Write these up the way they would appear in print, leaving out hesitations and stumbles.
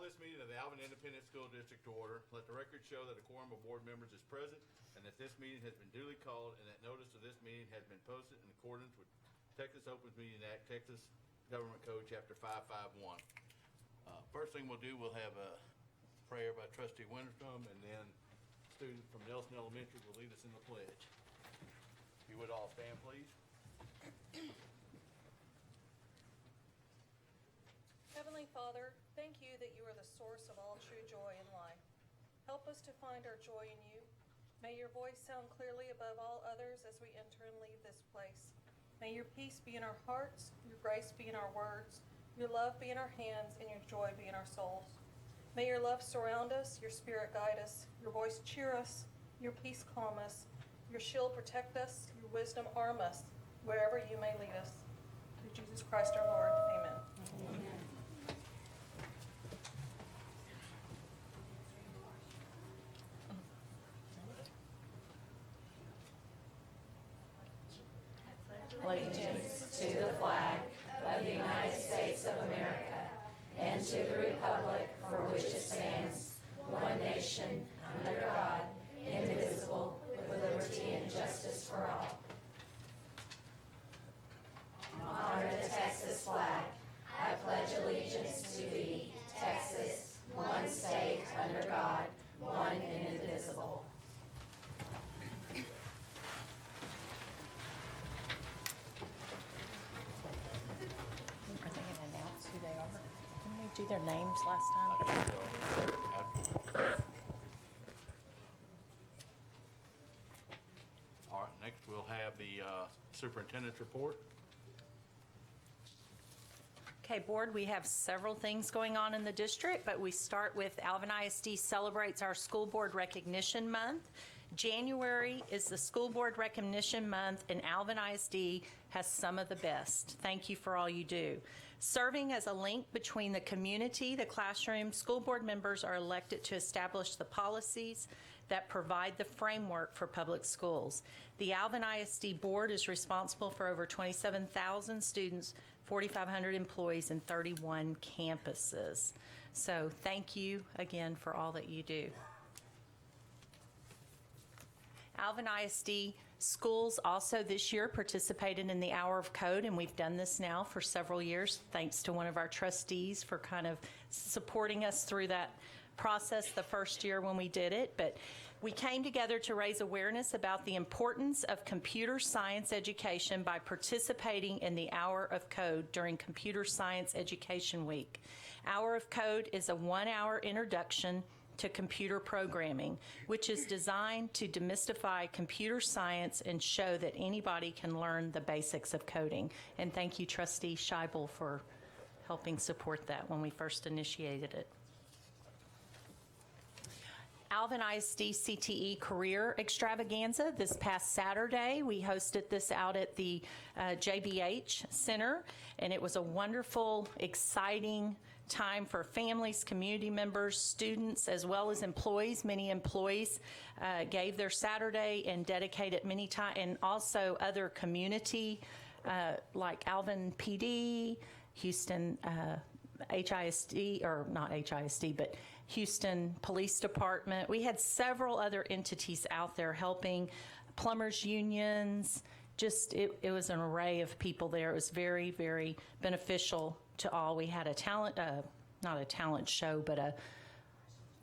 call this meeting of the Alvin Independent School District to order. Let the record show that a quorum of board members is present and that this meeting has been duly called and that notice of this meeting has been posted in accordance with Texas Open Meeting Act, Texas Government Code, Chapter 551. First thing we'll do, we'll have a prayer by Trustee Winterstrom, and then a student from Nelson Elementary will lead us in the pledge. If you would all stand, please. Heavenly Father, thank you that you are the source of all true joy in life. Help us to find our joy in you. May your voice sound clearly above all others as we enter and leave this place. May your peace be in our hearts, your grace be in our words, your love be in our hands, and your joy be in our souls. May your love surround us, your spirit guide us, your voice cheer us, your peace calm us, your shield protect us, your wisdom arm us, wherever you may lead us. Through Jesus Christ our Lord, amen. Amen. Allegiance to the flag of the United States of America and to the republic for which it stands, one nation, under God, indivisible, with liberty and justice for all. Honor the Texas flag. I pledge allegiance to thee, Texas, one state, under God, one and indivisible. Do their names last time? All right, next we'll have the superintendent's report. Okay, board, we have several things going on in the district, but we start with Alvin ISD celebrates our School Board Recognition Month. January is the School Board Recognition Month, and Alvin ISD has some of the best. Thank you for all you do. Serving as a link between the community, the classroom, school board members are elected to establish the policies that provide the framework for public schools. The Alvin ISD board is responsible for over 27,000 students, 4,500 employees, and 31 campuses. So thank you again for all that you do. Alvin ISD schools also this year participated in the Hour of Code, and we've done this now for several years, thanks to one of our trustees for kind of supporting us through that process the first year when we did it. But we came together to raise awareness about the importance of computer science education by participating in the Hour of Code during Computer Science Education Week. Hour of Code is a 1-hour introduction to computer programming, which is designed to demystify computer science and show that anybody can learn the basics of coding. And thank you, Trustee Scheibel, for helping support that when we first initiated it. Alvin ISD CTE Career Extravaganza. This past Saturday, we hosted this out at the JBH Center, and it was a wonderful, exciting time for families, community members, students, as well as employees. Many employees gave their Saturday and dedicated many time, and also other community like Alvin PD, Houston HISD, or not HISD, but Houston Police Department. We had several other entities out there helping, plumbers unions, just it was an array of people there. It was very, very beneficial to all. We had a talent, not a talent show, but a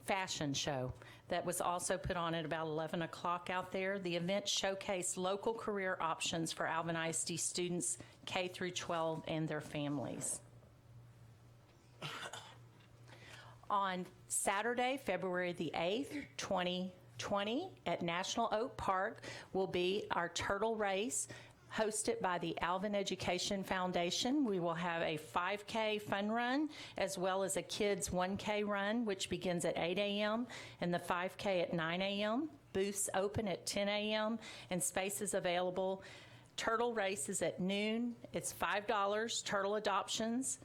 fashion show that was also put on at about 11 o'clock out there. The event showcased local career options for Alvin ISD students K through 12 and their families. On Saturday, February the 8th, 2020, at National Oak Park will be our turtle race hosted by the Alvin Education Foundation. We will have a 5K fun run as well as a kids 1K run, which begins at 8 a.m. and the 5K at 9 a.m. Booths open at 10 a.m. and spaces available. Turtle race is at noon. It's $5. Turtle adoptions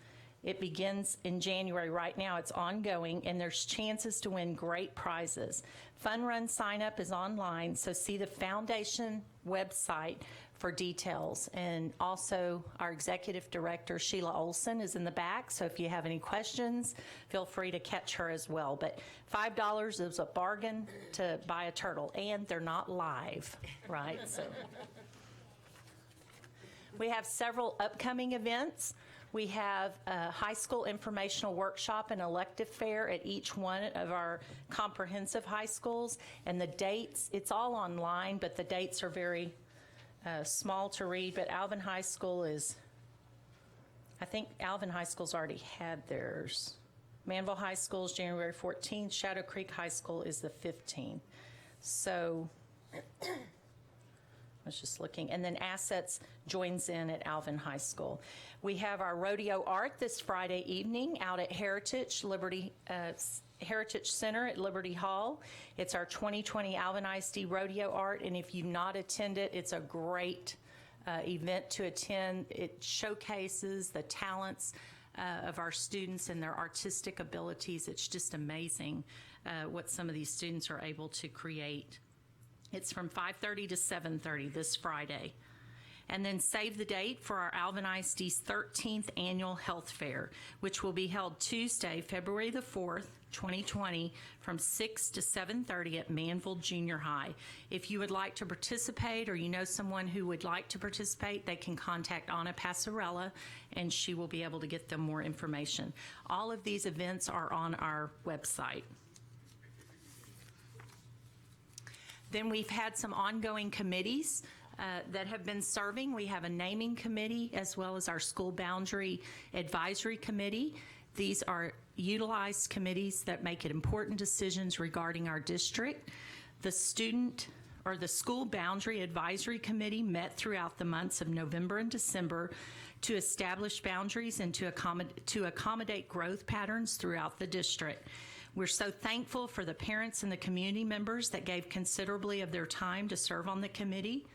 It begins in January. Right now, it's ongoing, and there's chances to win great prizes. Fun Run sign-up is online, so see the foundation website for details. And also, our executive director, Sheila Olson, is in the back, so if you have any questions, feel free to catch her as well. But $5 is a bargain to buy a turtle, and they're not live, right? So we have several upcoming events. We have a high school informational workshop and elective fair at each one of our comprehensive high schools. And the dates, it's all online, but the dates are very small to read. But Alvin High School is, I think Alvin High School's already had theirs. Manville High School is January 14th. Shadow Creek High School is the 15th. So I was just looking. And then Assets joins in at Alvin High School. We have our rodeo art this Friday evening out at Heritage Center at Liberty Hall. It's our 2020 Alvin ISD Rodeo Art, and if you've not attended, it's a great event to attend. It showcases the talents of our students and their artistic abilities. It's just amazing what some of these students are able to create. It's from 5:30 to 7:30 this Friday. And then save the date for our Alvin ISD's 13th Annual Health Fair, which will be held Tuesday, February the 4th, 2020, from 6 to 7:30 at Manville Junior High. If you would like to participate or you know someone who would like to participate, they can contact Anna Passarella, and she will be able to get them more information. All of these events are on our website. Then we've had some ongoing committees that have been serving. We have a naming committee as well as our school boundary advisory committee. These are utilized committees that make important decisions regarding our district. The school boundary advisory committee met throughout the months of November and December to establish boundaries and to accommodate growth patterns throughout the district. We're so thankful for the parents and the community members that gave considerably of their time to serve on the committee.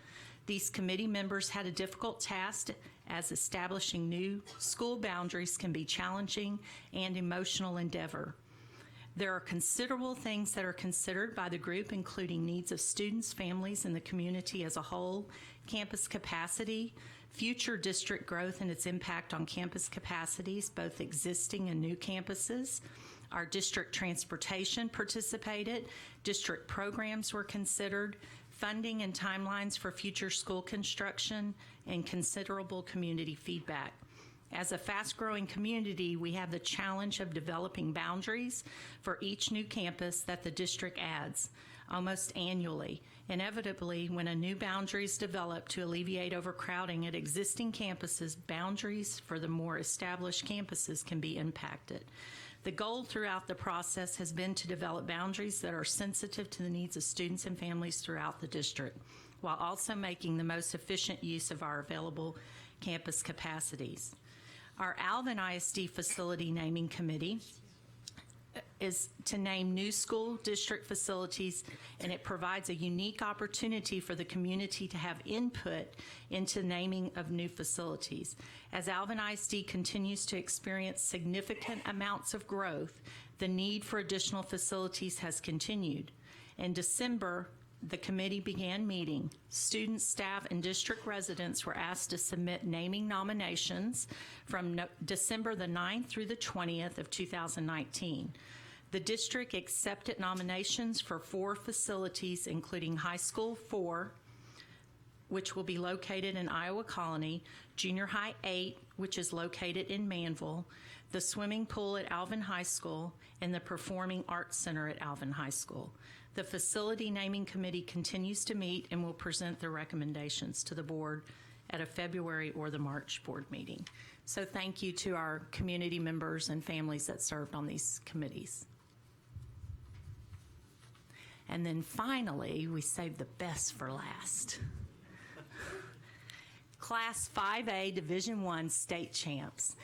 These committee members had a difficult task, as establishing new school boundaries can be challenging and emotional endeavor. There are considerable things that are considered by the group, including needs of students, families, and the community as a whole, campus capacity, future district growth and its impact on campus capacities, both existing and new campuses. Our district transportation participated, district programs were considered, funding and timelines for future school construction, and considerable community feedback. As a fast-growing community, we have the challenge of developing boundaries for each new campus that the district adds, almost annually. Inevitably, when a new boundary is developed to alleviate overcrowding at existing campuses, boundaries for the more established campuses can be impacted. The goal throughout the process has been to develop boundaries that are sensitive to the needs of students and families throughout the district, while also making the most efficient use of our available campus capacities. Our Alvin ISD Facility Naming Committee is to name new school district facilities, and it provides a unique opportunity for the community to have input into naming of new facilities. As Alvin ISD continues to experience significant amounts of growth, the need for additional facilities has continued. In December, the committee began meeting. Students, staff, and district residents were asked to submit naming nominations from December the 9th through the 20th of 2019. The district accepted nominations for 4 facilities, including High School 4, which will be located in Iowa Colony, Junior High 8, which is located in Manville, the swimming pool at Alvin High School, and the Performing Arts Center at Alvin High School. The Facility Naming Committee continues to meet and will present their recommendations to the board at a February or the March board meeting. So thank you to our community members and families that served on these committees. And then finally, we saved the best for last. Class 5A Division I state champs.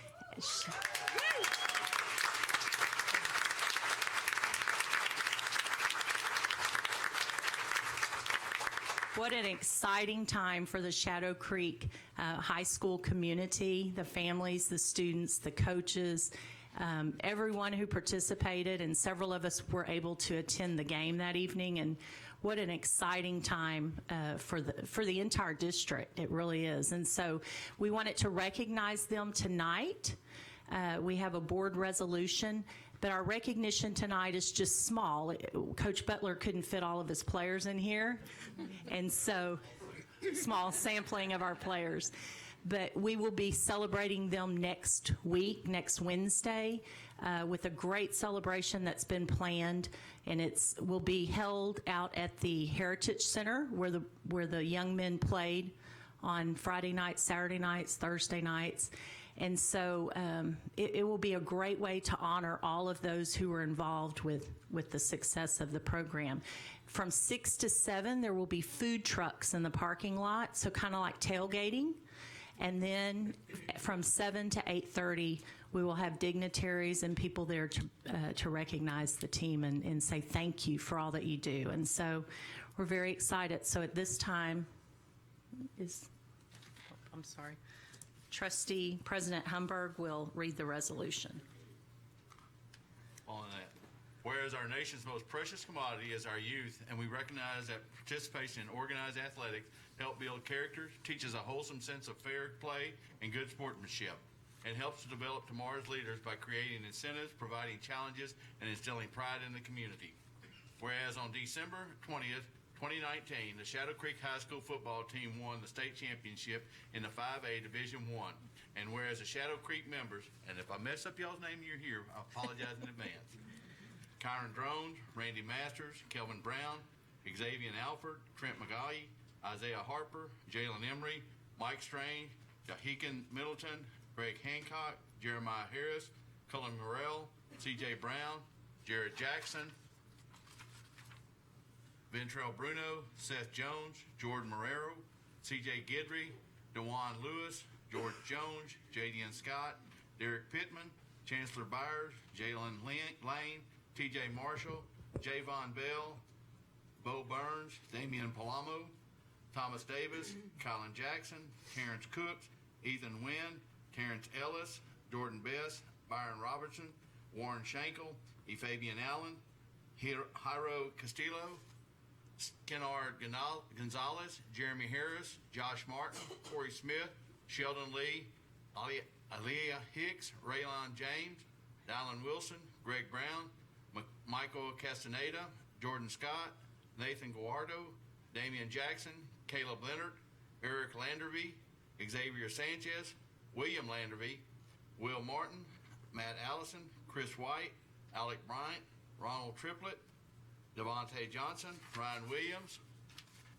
What an exciting time for the Shadow Creek High School community, the families, the students, the coaches, everyone who participated, and several of us were able to attend the game that evening. And what an exciting time for the entire district. It really is. And so we wanted to recognize them tonight. We have a board resolution, but our recognition tonight is just small. Coach Butler couldn't fit all of his players in here, and so small sampling of our players. But we will be celebrating them next week, next Wednesday, with a great celebration that's been planned, and will be held out at the Heritage Center where the young men played on Friday nights, Saturday nights, Thursday nights. And so it will be a great way to honor all of those who were involved with the success of the program. From 6 to 7, there will be food trucks in the parking lot, so kind of like tailgating. And then from 7 to 8:30, we will have dignitaries and people there to recognize the team and say thank you for all that you do. And so we're very excited. So at this time Trustee President Humberg will read the resolution. On that. Whereas our nation's most precious commodity is our youth, and we recognize that participation in organized athletics help build character, teaches a wholesome sense of fair play and good sportsmanship, and helps to develop tomorrow's leaders by creating incentives, providing challenges, and instilling pride in the community. Whereas on December 20th, 2019, the Shadow Creek High School football team won the state championship in the 5A Division I. And whereas the Shadow Creek members, and if I mess up y'all's name and you're here, I apologize in advance. Kyron Drones, Randy Masters, Kelvin Brown, Xavier Alford, Trent McGaughy, Isaiah Harper, Jalen Emery, Mike Strange, Jahikin Middleton, Greg Hancock, Jeremiah Harris, Cullen Morrell, C.J. Brown, Jared Jackson, Ventrell Bruno, Seth Jones, Jordan Marrero, C.J. Gidry, DeJuan Lewis, George Jones, Jadian Scott, Derek Pittman, Chancellor Byers, Jalen Lane, T.J. Marshall, Javon Bell, Bo Burns, Damian Palamo, Thomas Davis, Colin Jackson, Terrence Cooks, Ethan Wynn, Terrence Ellis, Jordan Best, Byron Robertson, Warren Schenkel, Fabian Allen, Jairo Castillo, Kennard Gonzalez, Jeremy Harris, Josh Martin, Corey Smith, Sheldon Lee, Aaliyah Hicks, Raylon James, Dylan Wilson, Greg Brown, Michael Castaneda, Jordan Scott, Nathan Guardo, Damian Jackson, Caleb Leonard, Eric Landerby, Xavier Sanchez, William Landerby, Will Martin, Matt Allison, Chris White, Alec Bryant, Ronald Triplett, Devontae Johnson, Ryan Williams,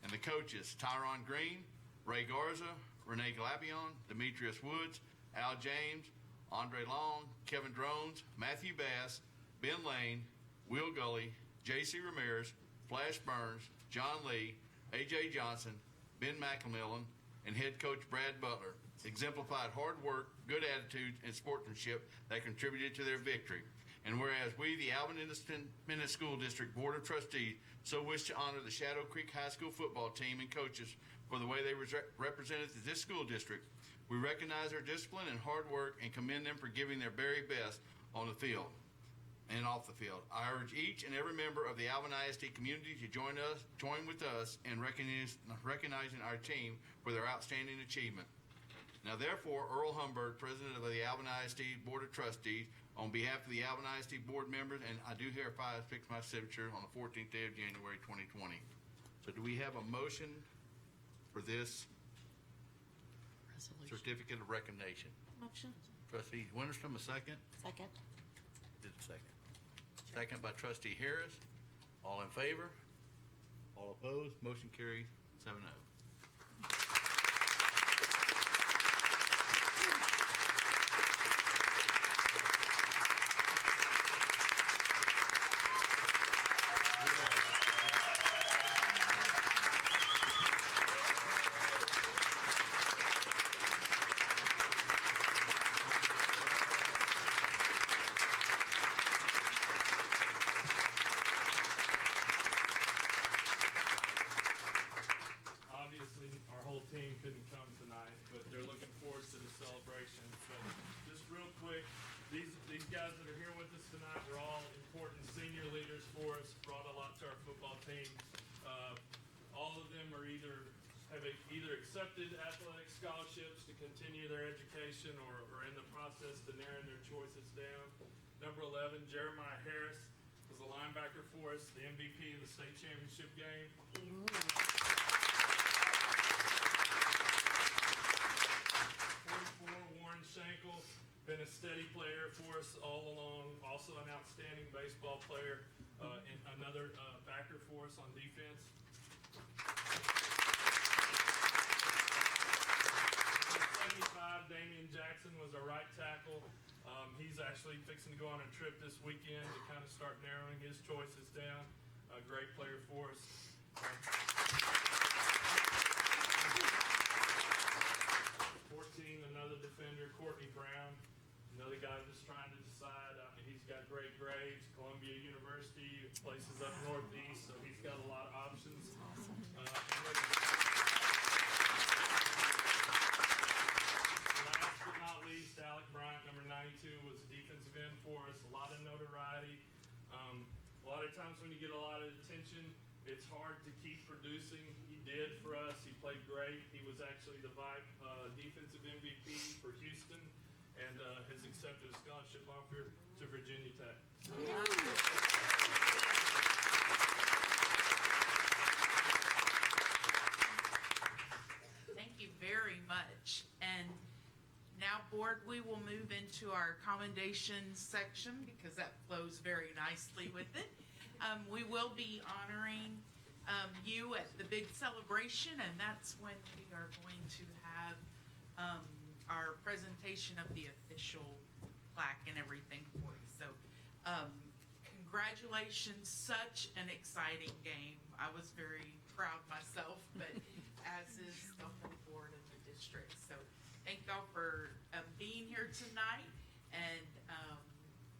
and the coaches, Tyron Green, Ray Garza, Renee Glapion, Demetrius Woods, Al James, Andre Long, Kevin Drones, Matthew Bass, Ben Lane, Will Gully, J.C. Ramirez, Flash Burns, John Lee, A.J. Johnson, Ben McMillan, and head coach Brad Butler exemplified hard work, good attitude, and sportsmanship that contributed to their victory. And whereas we, the Alvin Independent School District Board of Trustees, so wish to honor the Shadow Creek High School football team and coaches for the way they represented this school district, we recognize their discipline and hard work and commend them for giving their very best on the field and off the field. I urge each and every member of the Alvin ISD community to join with us in recognizing our team for their outstanding achievement. Now, therefore, Earl Humberg, President of the Alvin ISD Board of Trustees, on behalf of the Alvin ISD Board members, and I do hereby fix my signature on the 14th day of January 2020. So do we have a motion for this certificate of recognition? Motion. Trustee Winterston, a second? Second. Did a second. Second by Trustee Harris. All in favor? All opposed? Motion carries 7-0. team couldn't come tonight, but they're looking forward to the celebration. But just real quick, these guys that are here with us tonight were all important senior leaders for us, brought a lot to our football team. All of them are either accepted athletic scholarships to continue their education or are in the process to narrowing their choices down. Number 11, Jeremiah Harris was a linebacker for us, the MVP of the state championship game. 44, Warren Shankle, been a steady player for us all along, also an outstanding baseball player, and another backer for us on defense. 75, Damian Jackson was our right tackle. He's actually fixing to go on a trip this weekend to kind of start narrowing his choices down. A great player for us. 14, another defender, Courtney Brown. Another guy just trying to decide. He's got great grades. Columbia University, places up northeast, so he's got a lot of options. Last but not least, Alec Bryant, number 92, was a defensive end for us. A lot of notoriety. A lot of times when you get a lot of attention, it's hard to keep producing. He did for us. He played great. He was actually the defensive MVP for Houston and has accepted a scholarship offer to Virginia Tech. Thank you very much. And now, board, we will move into our commendations section because that flows very nicely with it. We will be honoring you at the big celebration, and that's when we are going to have our presentation of the official plaque and everything for you. So, congratulations, such an exciting game. I was very proud myself, but as is the whole board of the district. So, thank y'all for being here tonight and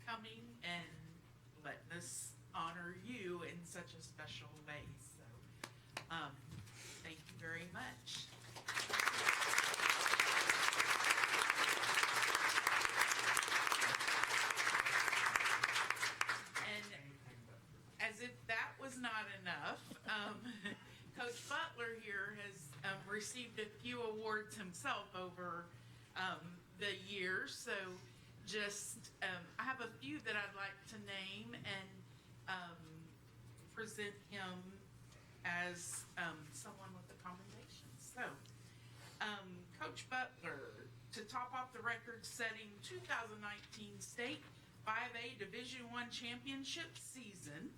coming and letting us honor you in such a special way. So, thank you very much. And as if that was not enough, Coach Butler here has received a few awards himself over the years. So just, I have a few that I'd like to name and present him as someone with a commendation. So, Coach Butler, to top off the record-setting 2019 State 5A Division I Championship season,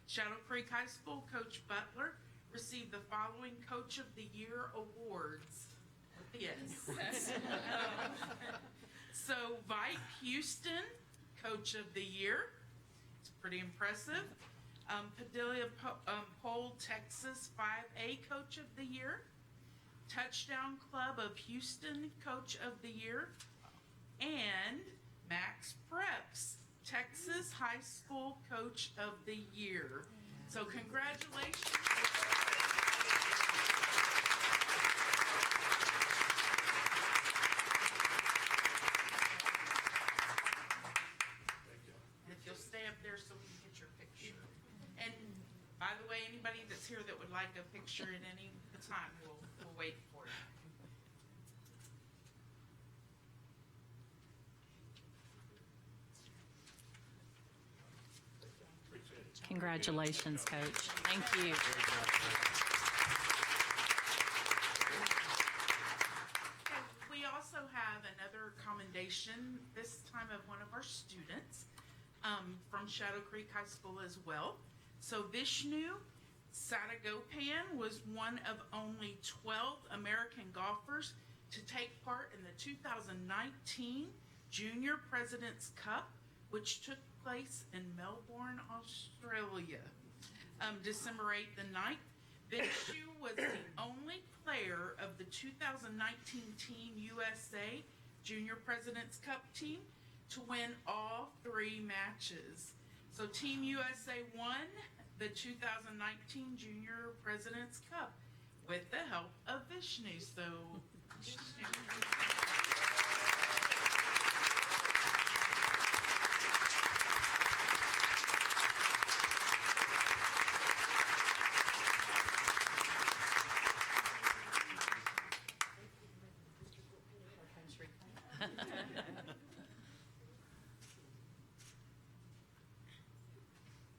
Shadow Creek High School Coach Butler received the following Coach of the Year awards. Yes. So, Vike Houston, Coach of the Year. It's pretty impressive. Padilla Pole, Texas 5A Coach of the Year. Touchdown Club of Houston Coach of the Year. And Max Preps, Texas High School Coach of the Year. So congratulations. If you'll stay up there so we can get your picture. And by the way, anybody that's here that would like a picture at any time, we'll wait for you. Congratulations, Coach. Thank you. We also have another commendation, this time of one of our students from Shadow Creek High School as well. So Vishnu Sadagopan was one of only 12 American golfers to take part in the 2019 Junior President's Cup, which took place in Melbourne, Australia, December 8th and 9th. Vishnu was the only player of the 2019 Team USA Junior President's Cup team to win all 3 matches. So Team USA won the 2019 Junior President's Cup with the help of Vishnu. Vishnu, so Vishnu.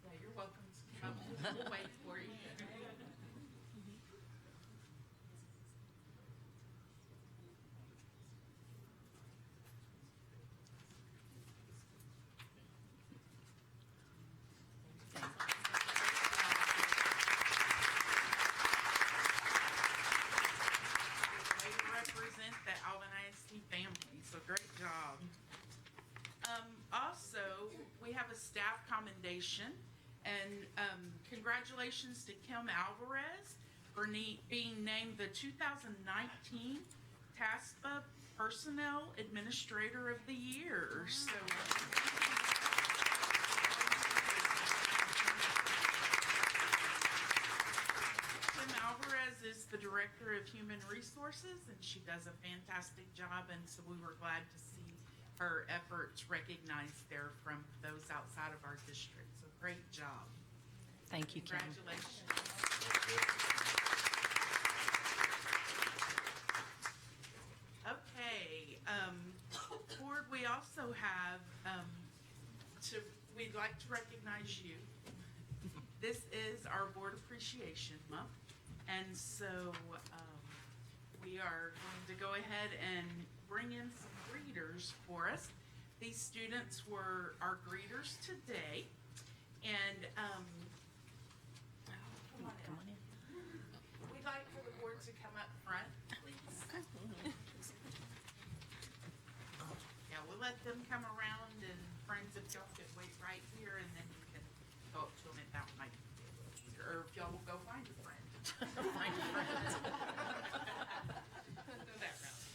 Yeah, you're welcome to come. We'll wait for you. Way to represent the Alvin ISD family, so great job. Also, we have a staff commendation, and congratulations to Kim Alvarez for being named the 2019 TASPA Personnel Administrator of the Year. So, Kim Alvarez is the Director of Human Resources, and she does a fantastic job, and so we were glad to see her efforts recognized there from those outside of our district. So great job. Thank you, Kim. Congratulations. Okay, board, we also have, we'd like to recognize you. This is our Board Appreciation Month, and so we are going to go ahead and bring in some greeters for us. These students were our greeters today, and come on in. We'd like for the board to come up front, please. Yeah, we'll let them come around, and friends, if y'all could wait right here, and then you can go up to them, and that might, or if y'all will go find a friend. Find a friend. Go that route.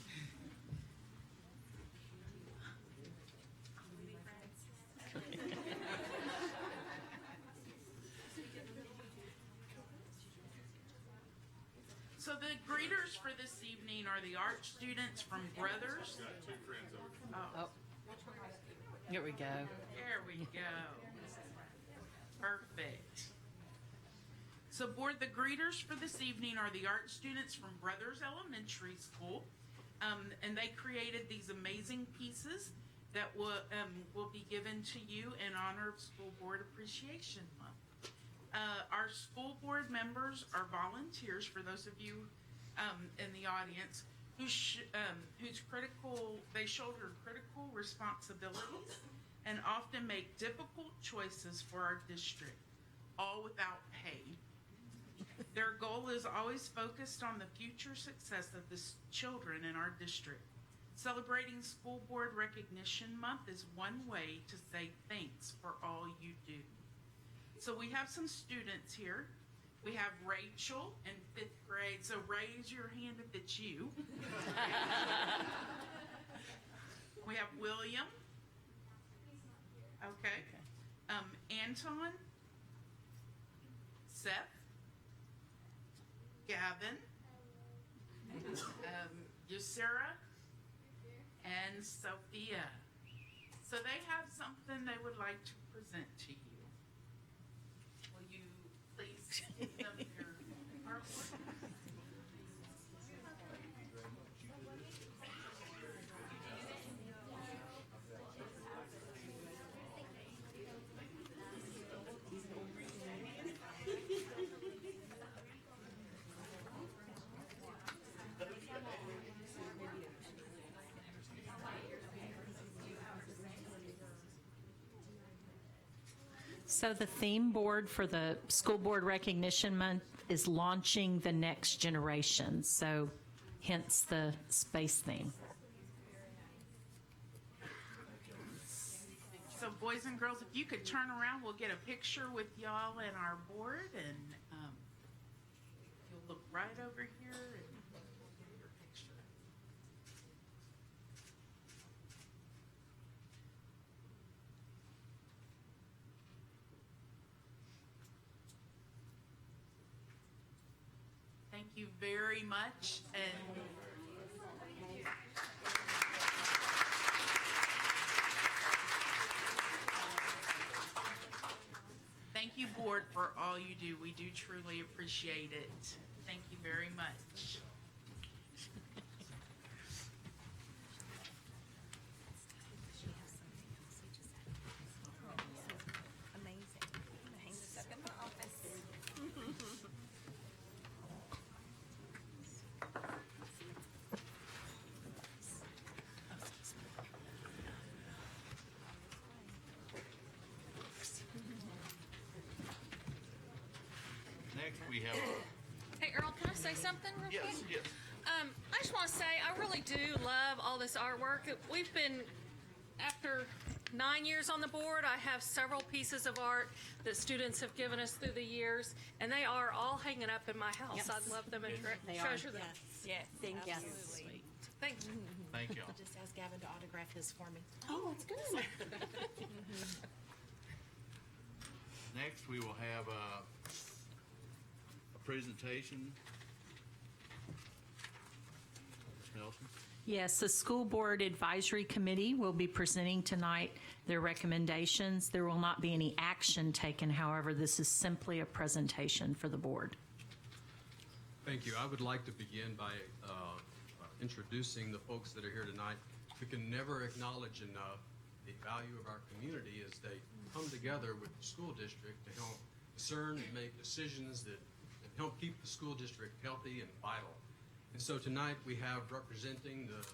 So the greeters for this evening are the art students from Brothers. Got two friends over. Oh, Here we go. there we go. Perfect. So board, the greeters for this evening are the art students from Brothers Elementary School. And they created these amazing pieces that will be given to you in honor of School Board Appreciation Month. Our school board members are volunteers, for those of you in the audience, whose they shoulder critical responsibilities and often make difficult choices for our district, all without pay. Their goal is always focused on the future success of the children in our district. Celebrating School Board Recognition Month is one way to say thanks for all you do. So we have some students here. We have Rachel in 5th grade, so raise your hand if it's you. We have William. Okay. Anton. Seth. Gavin. Yusera. And Sophia. So they have something they would like to present to you. Will you please give them your artwork? So the theme board for the School Board Recognition Month is launching the next generation, so hence the space theme. So boys and girls, if you could turn around, we'll get a picture with y'all and our board, and you'll look right over here and get your picture. Thank Thank you very much. And thank you, board, for all you do. We do truly appreciate it. Thank you very much. Next, we have, Hey Earl, can I say something real quick? yes. I just want to say I really do love all this artwork. We've been, after 9 years on the board, I have several pieces of art that students have given us through the years, and they are all hanging up in my house. Yes. I love them and They are. treasure them. Yes. Thank you. Thank you. Thank y'all. Just ask Gavin to autograph his for me. Oh, it's good. Next, we will have a presentation. Ms. Nelson? Yes, the School Board Advisory Committee will be presenting tonight their recommendations. There will not be any action taken, however, this is simply a presentation for the board. Thank you. I would like to begin by introducing the folks that are here tonight. We can never acknowledge enough the value of our community as they come together with the school district to help discern and make decisions that help keep the school district healthy and vital. And so tonight we have representing the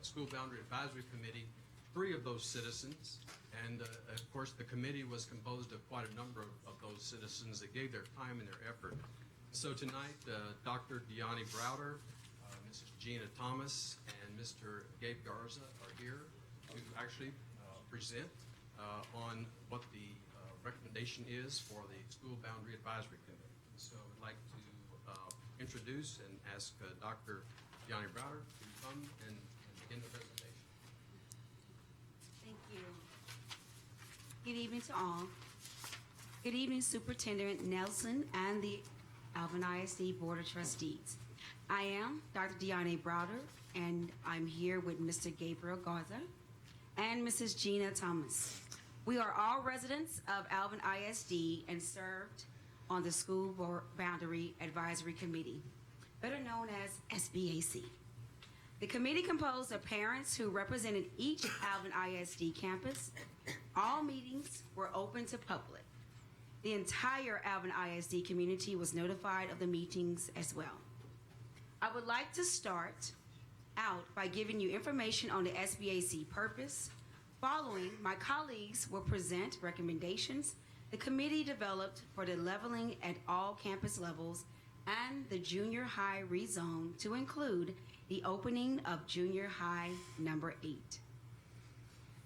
School Boundary Advisory Committee, 3 of those citizens. And of course, the committee was composed of quite a number of those citizens that gave their time and their effort. So tonight, Dr. Deani Browder, Mrs. Gina Thomas, and Mr. Gabe Garza are here to actually present on what the recommendation is for the School Boundary Advisory Committee. So I'd like to introduce and ask Dr. Deani Browder to come and begin the presentation. Thank you. Good evening to all. Good evening, Superintendent Nelson and the Alvin ISD Board of Trustees. I am Dr. Deani Browder, and I'm here with Mr. Gabriel Garza and Mrs. Gina Thomas. We are all residents of Alvin ISD and served on the School Boundary Advisory Committee, better known as SBAC. The committee composed of parents who represented each Alvin ISD campus. All meetings were open to public. The entire Alvin ISD community was notified of the meetings as well. I would like to start out by giving you information on the SBAC purpose. Following, my colleagues will present recommendations the committee developed for the leveling at all campus levels and the junior high rezone to include the opening of junior high number 8.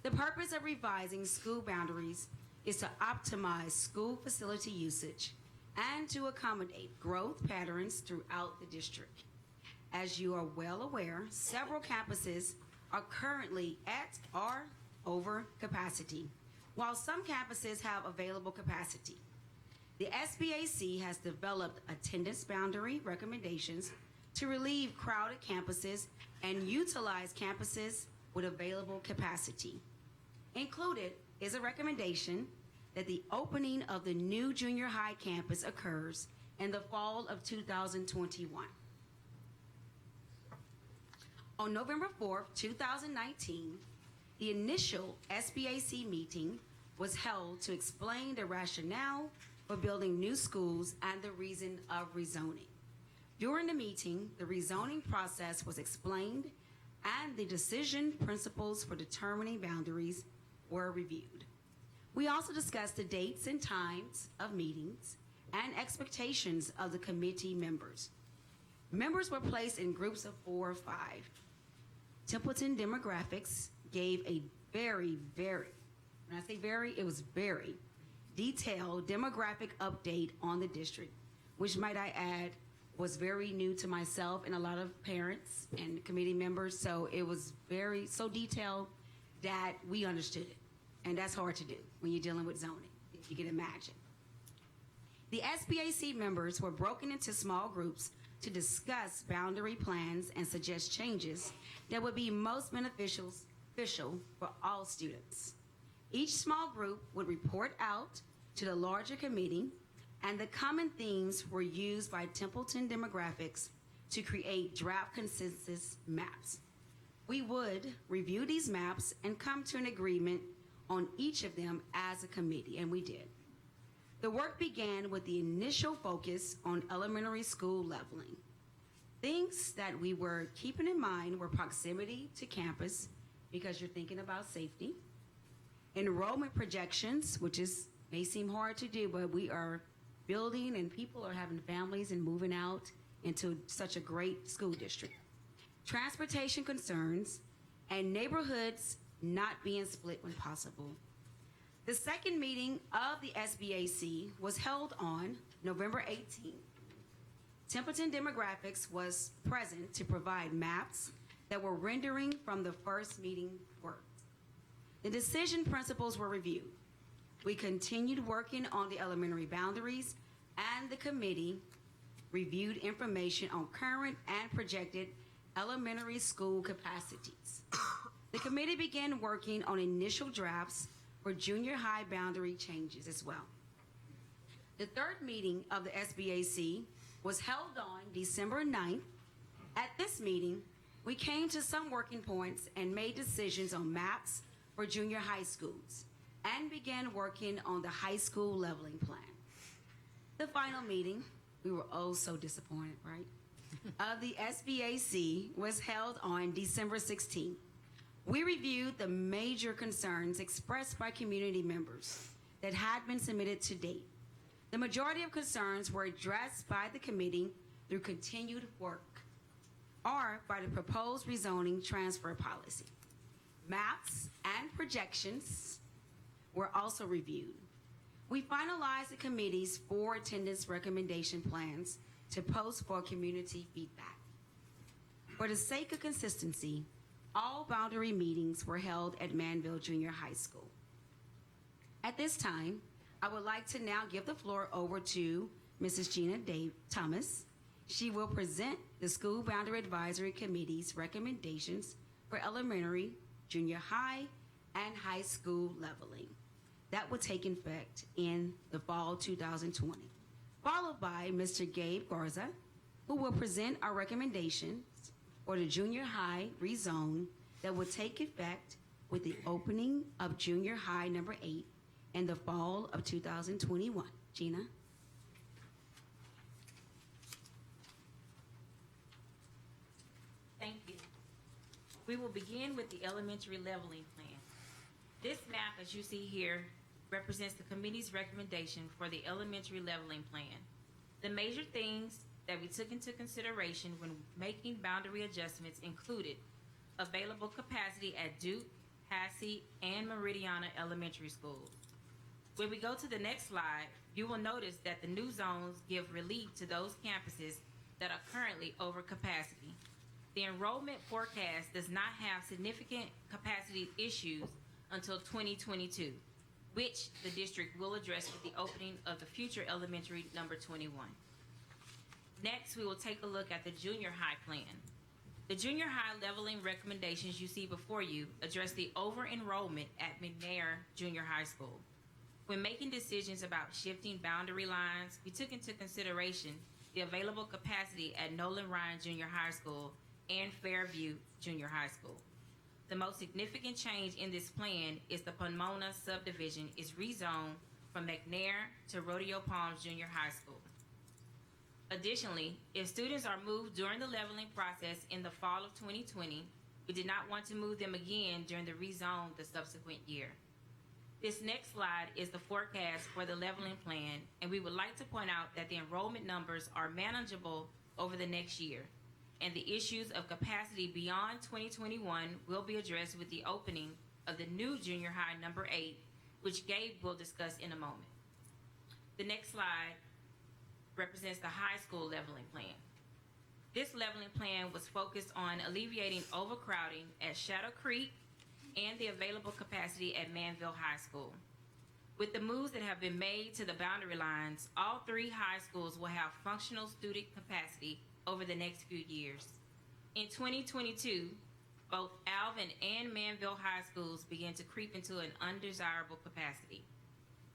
The purpose of revising school boundaries is to optimize school facility usage and to accommodate growth patterns throughout the district. As you are well aware, several campuses are currently at or over capacity, while some campuses have available capacity. The SBAC has developed attendance boundary recommendations to relieve crowded campuses and utilize campuses with available capacity. Included is a recommendation that the opening of the new junior high campus occurs in the fall of 2021. On November 4th, 2019, the initial SBAC meeting was held to explain the rationale for building new schools and the reason of rezoning. During the meeting, the rezoning process was explained and the decision principles for determining boundaries were reviewed. We also discussed the dates and times of meetings and expectations of the committee members. Members were placed in groups of 4 or 5. Templeton Demographics gave a very, when I say very, it was very detailed demographic update on the district, which might I add was very new to myself and a lot of parents and committee members. So it was so detailed that we understood it. And that's hard to do when you're dealing with zoning, if you can imagine. The SBAC members were broken into small groups to discuss boundary plans and suggest changes that would be most beneficial for all students. Each small group would report out to the larger committee, and the common themes were used by Templeton demographics to create draft consensus maps. We would review these maps and come to an agreement on each of them as a committee, and we did. The work began with the initial focus on elementary school leveling. Things that we were keeping in mind were proximity to campus, because you're thinking about safety, enrollment projections, which may seem hard to do, but we are building and people are having families and moving out into such a great school district. Transportation concerns and neighborhoods not being split when possible. The second meeting of the SBAC was held on November 18th. Templeton Demographics was present to provide maps that were rendering from the first meeting work. The decision principles were reviewed. We continued working on the elementary boundaries, and the committee reviewed information on current and projected elementary school capacities. The committee began working on initial drafts for junior high boundary changes as well. The third meeting of the SBAC was held on December 9th. At this meeting, we came to some working points and made decisions on maps for junior high schools and began working on the high school leveling plan. The final meeting, we were oh so disappointed, right? Of the SBAC was held on December 16th. We reviewed the major concerns expressed by community members that had been submitted to date. The majority of concerns were addressed by the committee through continued work or by the proposed rezoning transfer policy. Maps and projections were also reviewed. We finalized the committee's 4 attendance recommendation plans to post for community feedback. For the sake of consistency, all boundary meetings were held at Manville Junior High School. At this time, I would like to now give the floor over to Mrs. Gina Thomas. She will present the School Boundary Advisory Committee's recommendations for elementary, junior high, and high school leveling. That will take effect in the fall 2020, followed by Mr. Gabe Garza, who will present our recommendations for the junior high rezone that will take effect with the opening of junior high number 8 in the fall of 2021. Gina? Thank you. We will begin with the elementary leveling plan. This map, as you see here, represents the committee's recommendation for the elementary leveling plan. The major things that we took into consideration when making boundary adjustments included available capacity at Duke, Hassey, and Meridiana Elementary Schools. When we go to the next slide, you will notice that the new zones give relief to those campuses that are currently over capacity. The enrollment forecast does not have significant capacity issues until 2022, which the district will address with the opening of the future elementary number 21. Next, we will take a look at the junior high plan. The junior high leveling recommendations you see before you address the over-enrollment at McNair Junior High School. When making decisions about shifting boundary lines, we took into consideration the available capacity at Nolan Ryan Junior High School and Fairview Junior High School. The most significant change in this plan is the Pomona subdivision is rezoned from McNair to Rodeo Palms Junior High School. Additionally, if students are moved during the leveling process in the fall of 2020, we did not want to move them again during the rezone the subsequent year. This next slide is the forecast for the leveling plan, and we would like to point out that the enrollment numbers are manageable over the next year, and the issues of capacity beyond 2021 will be addressed with the opening of the new junior high number 8, which Gabe will discuss in a moment. The next slide represents the high school leveling plan. This leveling plan was focused on alleviating overcrowding at Shadow Creek and the available capacity at Manville High School. With the moves that have been made to the boundary lines, all 3 high schools will have functional student capacity over the next few years. In 2022, both Alvin and Manville High Schools began to creep into an undesirable capacity.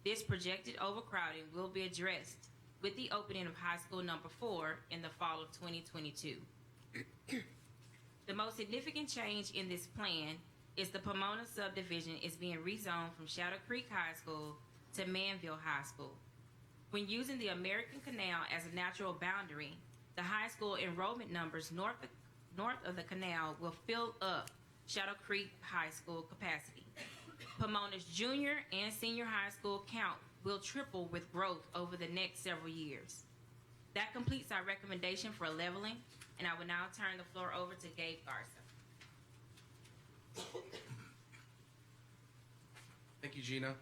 This projected overcrowding will be addressed with the opening of High School number 4 in the fall of 2022. The most significant change in this plan is the Pomona subdivision is being rezoned from Shadow Creek High School to Manville High School. When using the American Canal as a natural boundary, the high school enrollment numbers north of the canal will fill up Shadow Creek High School capacity. Pomona's junior and senior high school count will triple with growth over the next several years. That completes our recommendation for leveling, and I will now turn the floor over to Gabe Garza. Thank you, Gina.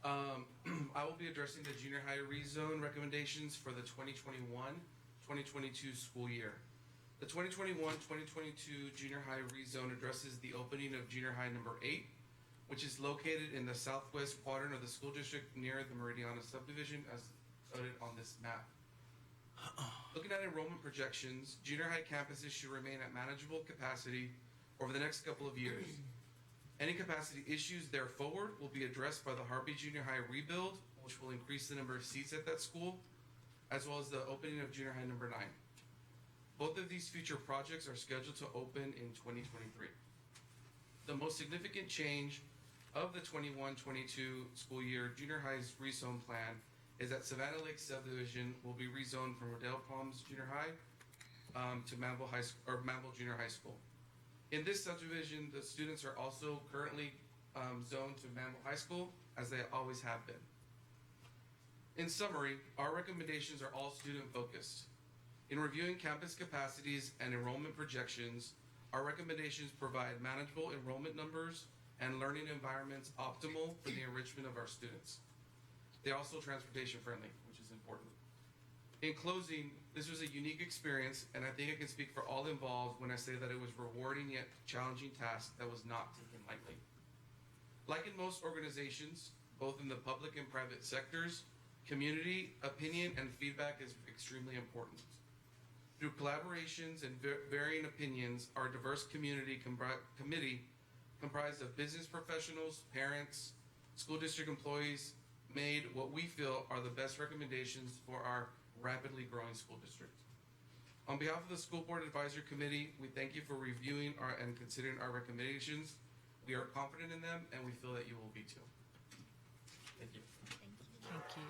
I will be addressing the junior high rezone recommendations for the 2021-2022 school year. The 2021-2022 junior high rezone addresses the opening of junior high number 8, which is located in the southwest quadrant of the school district near the Meridiana subdivision as noted on this map. Looking at enrollment projections, junior high campuses should remain at manageable capacity over the next couple of years. Any capacity issues there forward will be addressed by the Harvey Junior High rebuild, which will increase the number of seats at that school, as well as the opening of junior high number 9. Both of these future projects are scheduled to open in 2023. The most significant change of the 21-22 school year junior high's rezone plan is that Savannah Lake subdivision will be rezoned from Rodale Palms Junior High to Manville High School or Manville Junior High School. In this subdivision, the students are also currently zoned to Manville High School, as they always have been. In summary, our recommendations are all student-focused. In reviewing campus capacities and enrollment projections, our recommendations provide manageable enrollment numbers and learning environments optimal for the enrichment of our students. They're also transportation friendly, which is important. In closing, this was a unique experience, and I think I can speak for all involved when I say that it was a rewarding yet challenging task that was not taken lightly. Like in most organizations, both in the public and private sectors, community, opinion, and feedback is extremely important. Through collaborations and varying opinions, our diverse community committee comprised of business professionals, parents, school district employees, made what we feel are the best recommendations for our rapidly growing school district. On behalf of the School Board Advisory Committee, we thank you for reviewing and considering our recommendations. We are confident in them, and we feel that you will be too. Thank you. Thank you.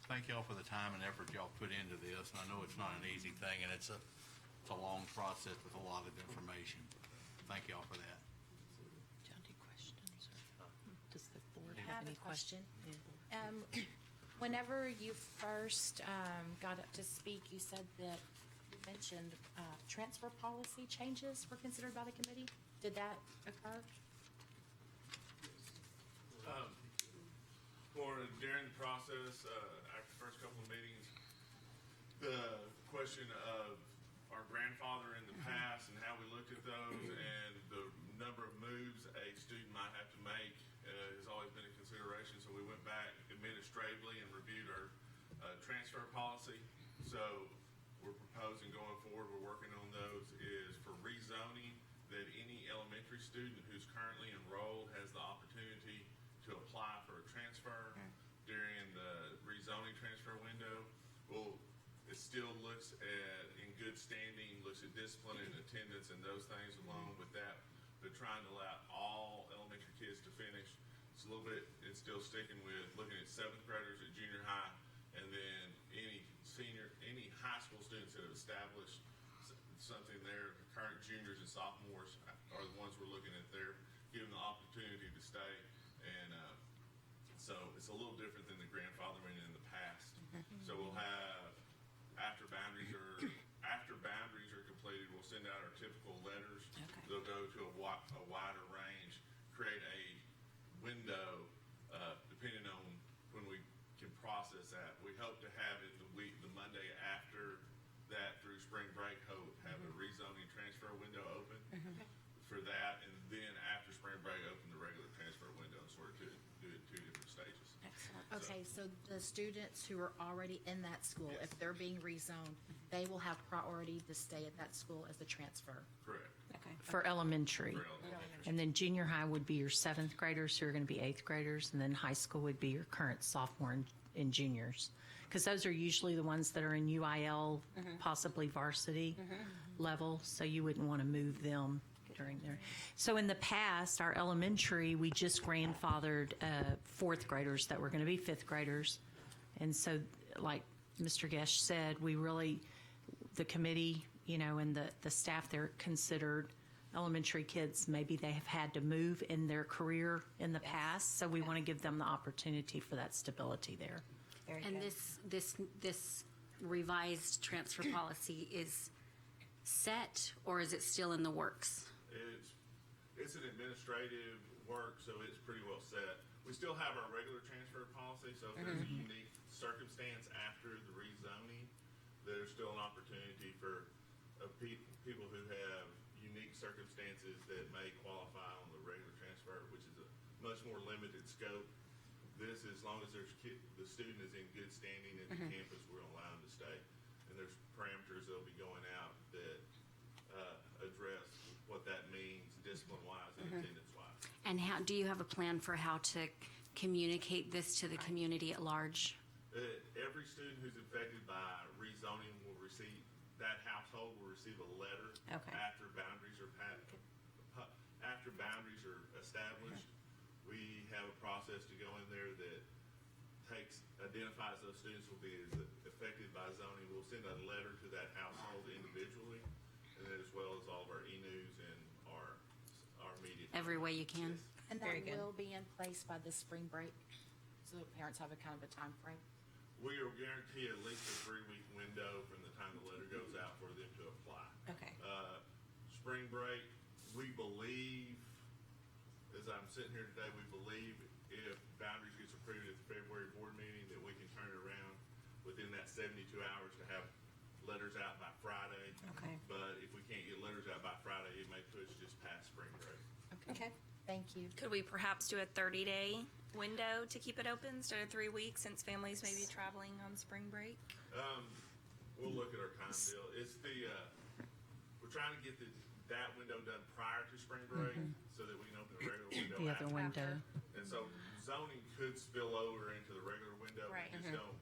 Thank y'all for the time and effort y'all put into this. And I know it's not an easy thing, and it's a long process with a lot of information. Thank y'all for that. John, any questions? Does the board have any question? Whenever you first got up to speak, you said that you mentioned transfer policy changes were considered by the committee. Did that occur? During the process, after the first couple of meetings, the question of our grandfather in the past and how we looked at those and the number of moves a student might have to make has always been a consideration. So we went back administratively and reviewed our transfer policy. So we're proposing going forward, we're working on those, is for rezoning, that any elementary student who's currently enrolled has the opportunity to apply for a transfer during the rezoning transfer window. Well, it still looks at, in good standing, looks at discipline and attendance and those things along with that, but trying to allow all elementary kids to finish. It's a little bit, it's still sticking with looking at 7th graders at junior high, and then any high school students that have established something there, the current juniors and sophomores are the ones we're looking at there, giving the opportunity to stay. And so it's a little different than the grandfathering in the past. So we'll have, after boundaries are completed, we'll send out our typical letters. Okay. They'll go to a wider range, create a window, depending on when we can process that. We hope to have it the Monday after that through spring break, have a rezoning transfer window open for that, and then after spring break, open the regular transfer window and sort of do it in 2 different stages. Excellent. Okay, so the students who are already in that school, if they're being rezoned, they will have priority to stay at that school as a transfer. Correct. Okay. For elementary. For elementary. And then junior high would be your seventh graders who are going to be eighth graders, and then high school would be your current sophomore and juniors. Because those are usually the ones that are in UIL, possibly varsity level, so you wouldn't want to move them during there. So in the past, our elementary, we just grandfathered fourth graders that were going to be fifth graders. And so, like Mr. Gesh said, we really, the committee, and the staff there considered elementary kids, maybe they have had to move in their career in the past, so we want to give them the opportunity for that stability there. Very And good. this revised transfer policy is set, or is it still in the works? It's an administrative work, so it's pretty well set. We still have our regular transfer policy, so if there's a unique circumstance after the rezoning, there's still an opportunity for people who have unique circumstances that may qualify on the regular transfer, which is a much more limited scope. This, as long as the student is in good standing at the campus, we're gonna allow them to stay. And there's parameters that'll be going out that address what that means discipline-wise and attendance-wise. And how, do you have a plan for how to communicate this to the community at large? Every student who's affected by rezoning will receive, that household will receive a letter after boundaries are established. We have a process to go in there that identifies those students will be affected by zoning. We'll send a letter to that household individually, and then as well as all of our e-news and our media. Every way you can? Yes. And Very that good. will be in place by the spring break, so parents have a kind of a time frame. We are guaranteed at least a 3-week window from the time the letter goes out for them to apply. Okay. Spring break, we believe, as I'm sitting here today, we believe if boundaries gets approved at the February board meeting, that we can turn it around within that 72 hours to have letters out by Friday. Okay. But if we can't get letters out by Friday, it may push just past spring break. Okay. Thank you. Could we perhaps do a 30-day window to keep it open instead of 3 weeks, since families may be traveling on spring break? We'll look at our time deal. It's we're trying to get that window done prior to spring break so that we can open the regular window The other after. window. And so zoning could spill over into the regular window. Right. We just don't,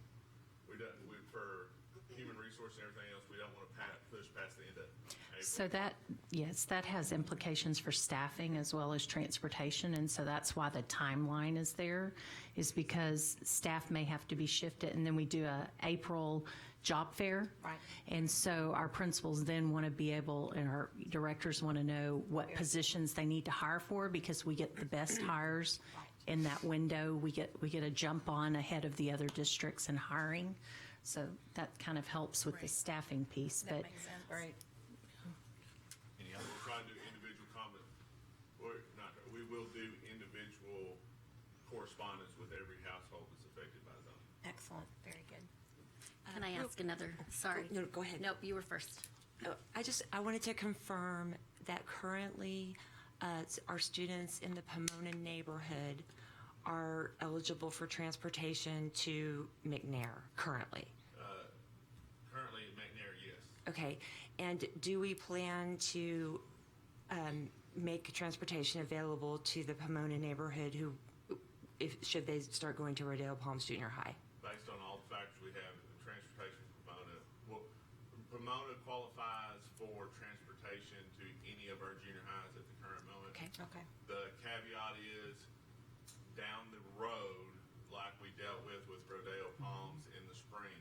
for human resource and everything else, we don't want to push past the end of April. So that has implications for staffing as well as transportation, and so that's why the timeline is there, is because staff may have to be shifted, and then we do a April job fair. Right. And so our principals then want to be able, and our directors want to know what positions they need to hire for, because we get the best hires in that window. We get a jump on ahead of the other districts in hiring. So that kind of helps with the staffing piece, That but makes sense. Right. We'll try to do individual comment, or not, we will do individual correspondence with every household that's affected by zoning. Excellent, very good. Can I ask another? Sorry. No, go ahead. Nope, you were first. I wanted to confirm that currently our students in the Pomona neighborhood are eligible for transportation to McNair currently. Currently at McNair, yes. Okay, and do we plan to make transportation available to the Pomona neighborhood should they start going to Rodeo Palms Junior High? Based on all the factors we have, the transportation from Pomona qualifies for transportation to any of our junior highs at the current moment. Okay. Okay. The caveat is down the road, like we dealt with Rodeo Palms in the spring.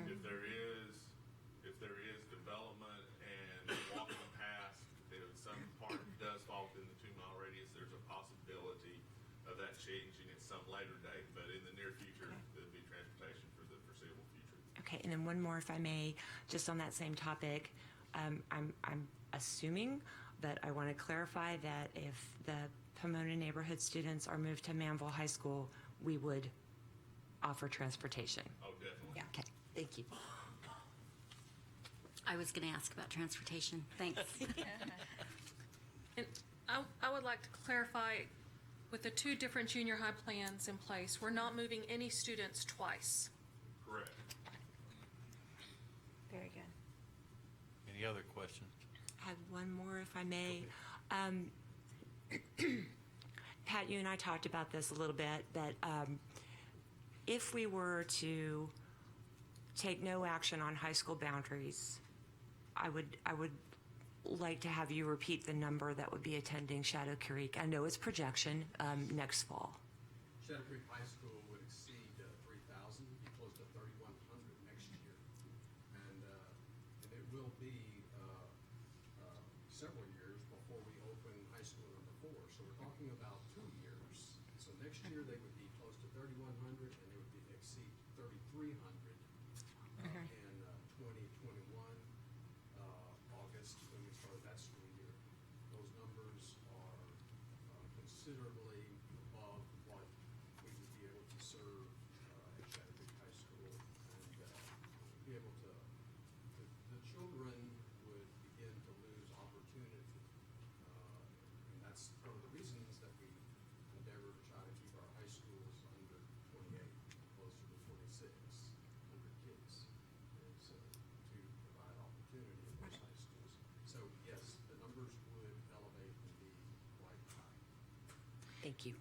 If there is development and walking past, if some part does fall within the 2-mile radius, there's a possibility of that changing at some later date. But in the near future, there'll be transportation for the foreseeable future. Okay, and then one more, if I may, just on that same topic. I'm assuming, but I want to clarify that if the Pomona neighborhood students are moved to Manville High School, we would offer transportation. Oh, definitely. Yeah. Okay, thank you. I was going to ask about transportation. Thanks. And I would like to clarify, With the two different junior high plans in place, we're not moving any students twice. Correct. Very good. Any other questions? I have one more, if I may. Pat, you and I talked about this a little bit, but if we were to take no action on high school boundaries, I would like to have you repeat the number that would be attending Shadow Creek. I know it's projection next fall. Shadow Creek High School would exceed 3,000, be close to 3,100 next year. And it will be several years before we open high school number 4. So we're talking about 2 years. So next year they would be close to 3,100 and they would exceed 3,300 in 2021, August, when we start that school year. Those numbers are considerably above what we would be able to serve at Shadow Creek High School, and be able to, the children would begin to lose opportunity, and that's one of the reasons that we endeavor to try to keep our high schools under 28, closer to 2600 kids, is to provide opportunity in those high schools. So yes, the numbers would elevate and be quite high. Thank you.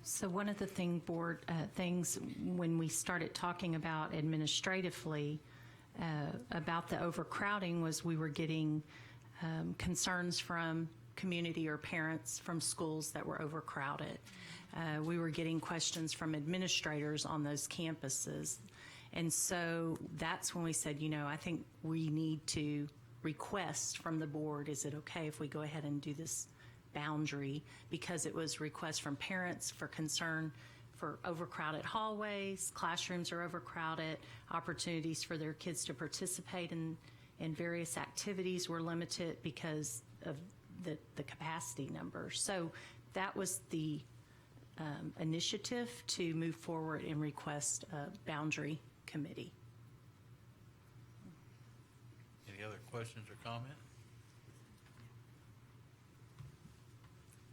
So one of the things when we started talking about administratively about the overcrowding was we were getting concerns from community or parents from schools that were overcrowded. We were getting questions from administrators on those campuses. And so that's when we said, I think we need to request from the board, is it okay if we go ahead and do this boundary? Because it was requests from parents for concern for overcrowded hallways, classrooms are overcrowded, opportunities for their kids to participate in various activities were limited because of the capacity numbers. So that was the initiative to move forward and request a boundary committee. Any other questions or comments?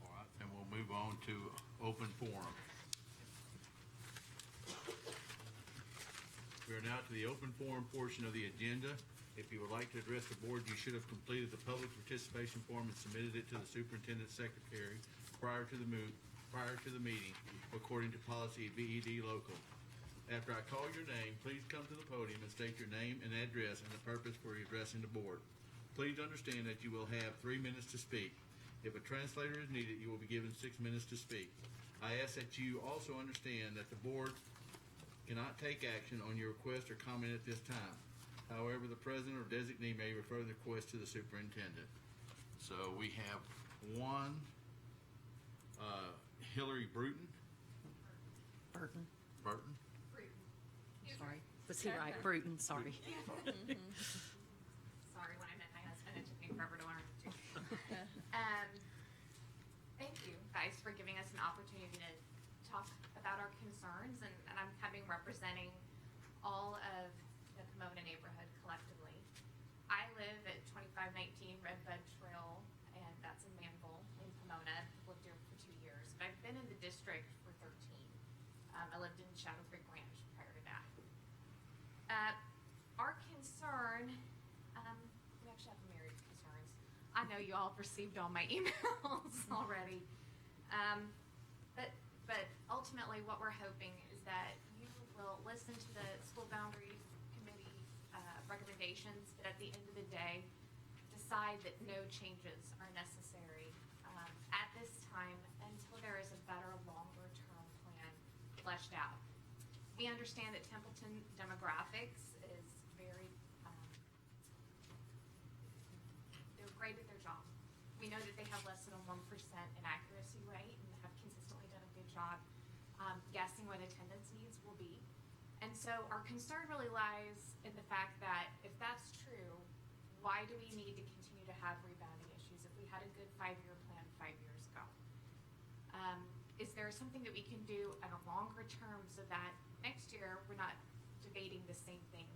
All right, then we'll move on to open forum. We are now to the open forum portion of the agenda. If you would like to address the board, you should have completed the public participation form and submitted it to the superintendent secretary prior to the meeting, according to policy BED local. After I call your name, please come to the podium and state your name and address and the purpose for your addressing the board. Please understand that you will have 3 minutes to speak. If a translator is needed, you will be given 6 minutes to speak. I ask that you also understand that the board cannot take action on your request or comment at this time. However, the president or designee may refer the request to the superintendent. So we have one, Hillary Bruton. Burton. Burton. Sorry. Was he right? Bruton, sorry. Sorry, when I met my husband, it took me forever to learn it too. Thank you guys for giving us an opportunity to talk about our concerns, and I'm coming representing all of the Pomona neighborhood collectively. I live at 2519 Redbud Trail, and that's in Manville in Pomona. I've lived here for 2 years, but I've been in the district for 13. I lived in Shadow Creek Ranch prior to that. Our concern, we actually have myriad concerns. I know you all received all my emails already. But ultimately what we're hoping is that you will listen to the school boundaries committee recommendations, but at the end of the day, decide that no changes are necessary at this time until there is a better longer term plan fleshed out. We understand that Templeton demographics is very, they're great at their job. We know that they have less than a 1% inaccuracy rate and have consistently done a good job guessing what attendance needs will be. And so our concern really lies in the fact that if that's true, why do we need to continue to have rebounding issues if we had a good 5-year plan 5 years ago? Is there something that we can do at a longer term so that next year we're not debating the same thing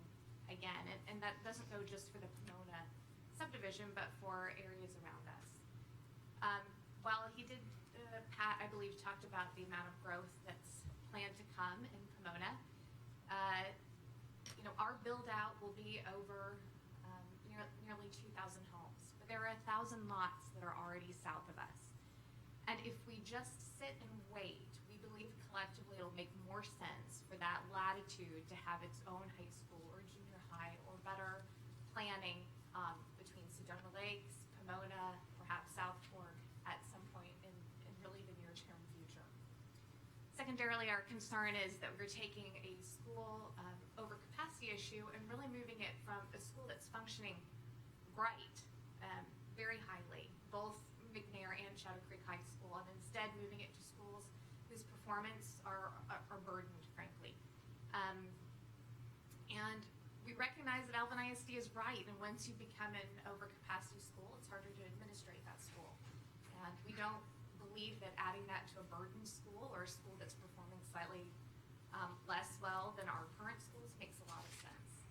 again? And that doesn't go just for the Pomona subdivision, but for areas around us. While he did Pat, I believe, talked about the amount of growth that's planned to come in Pomona. Our build-out will be over nearly 2,000 homes, but there are 1,000 lots that are already south of us. And if we just sit and wait, we believe collectively it'll make more sense for that latitude to have its own high school or junior high, or better planning between Sedona Lakes, Pomona, perhaps South Fork at some point in really the near-term future. Secondarily, our concern is that we're taking a school overcapacity issue and really moving it from a school that's functioning great, very highly, both McNair and Shadow Creek High School, and instead moving it to schools whose performance are burdened, frankly. And we recognize that Alvin ISD is right, and once you become an overcapacity school, it's harder to administrate that school. And we don't believe that adding that to a burdened school or a school that's performing slightly less well than our current schools makes a lot of sense.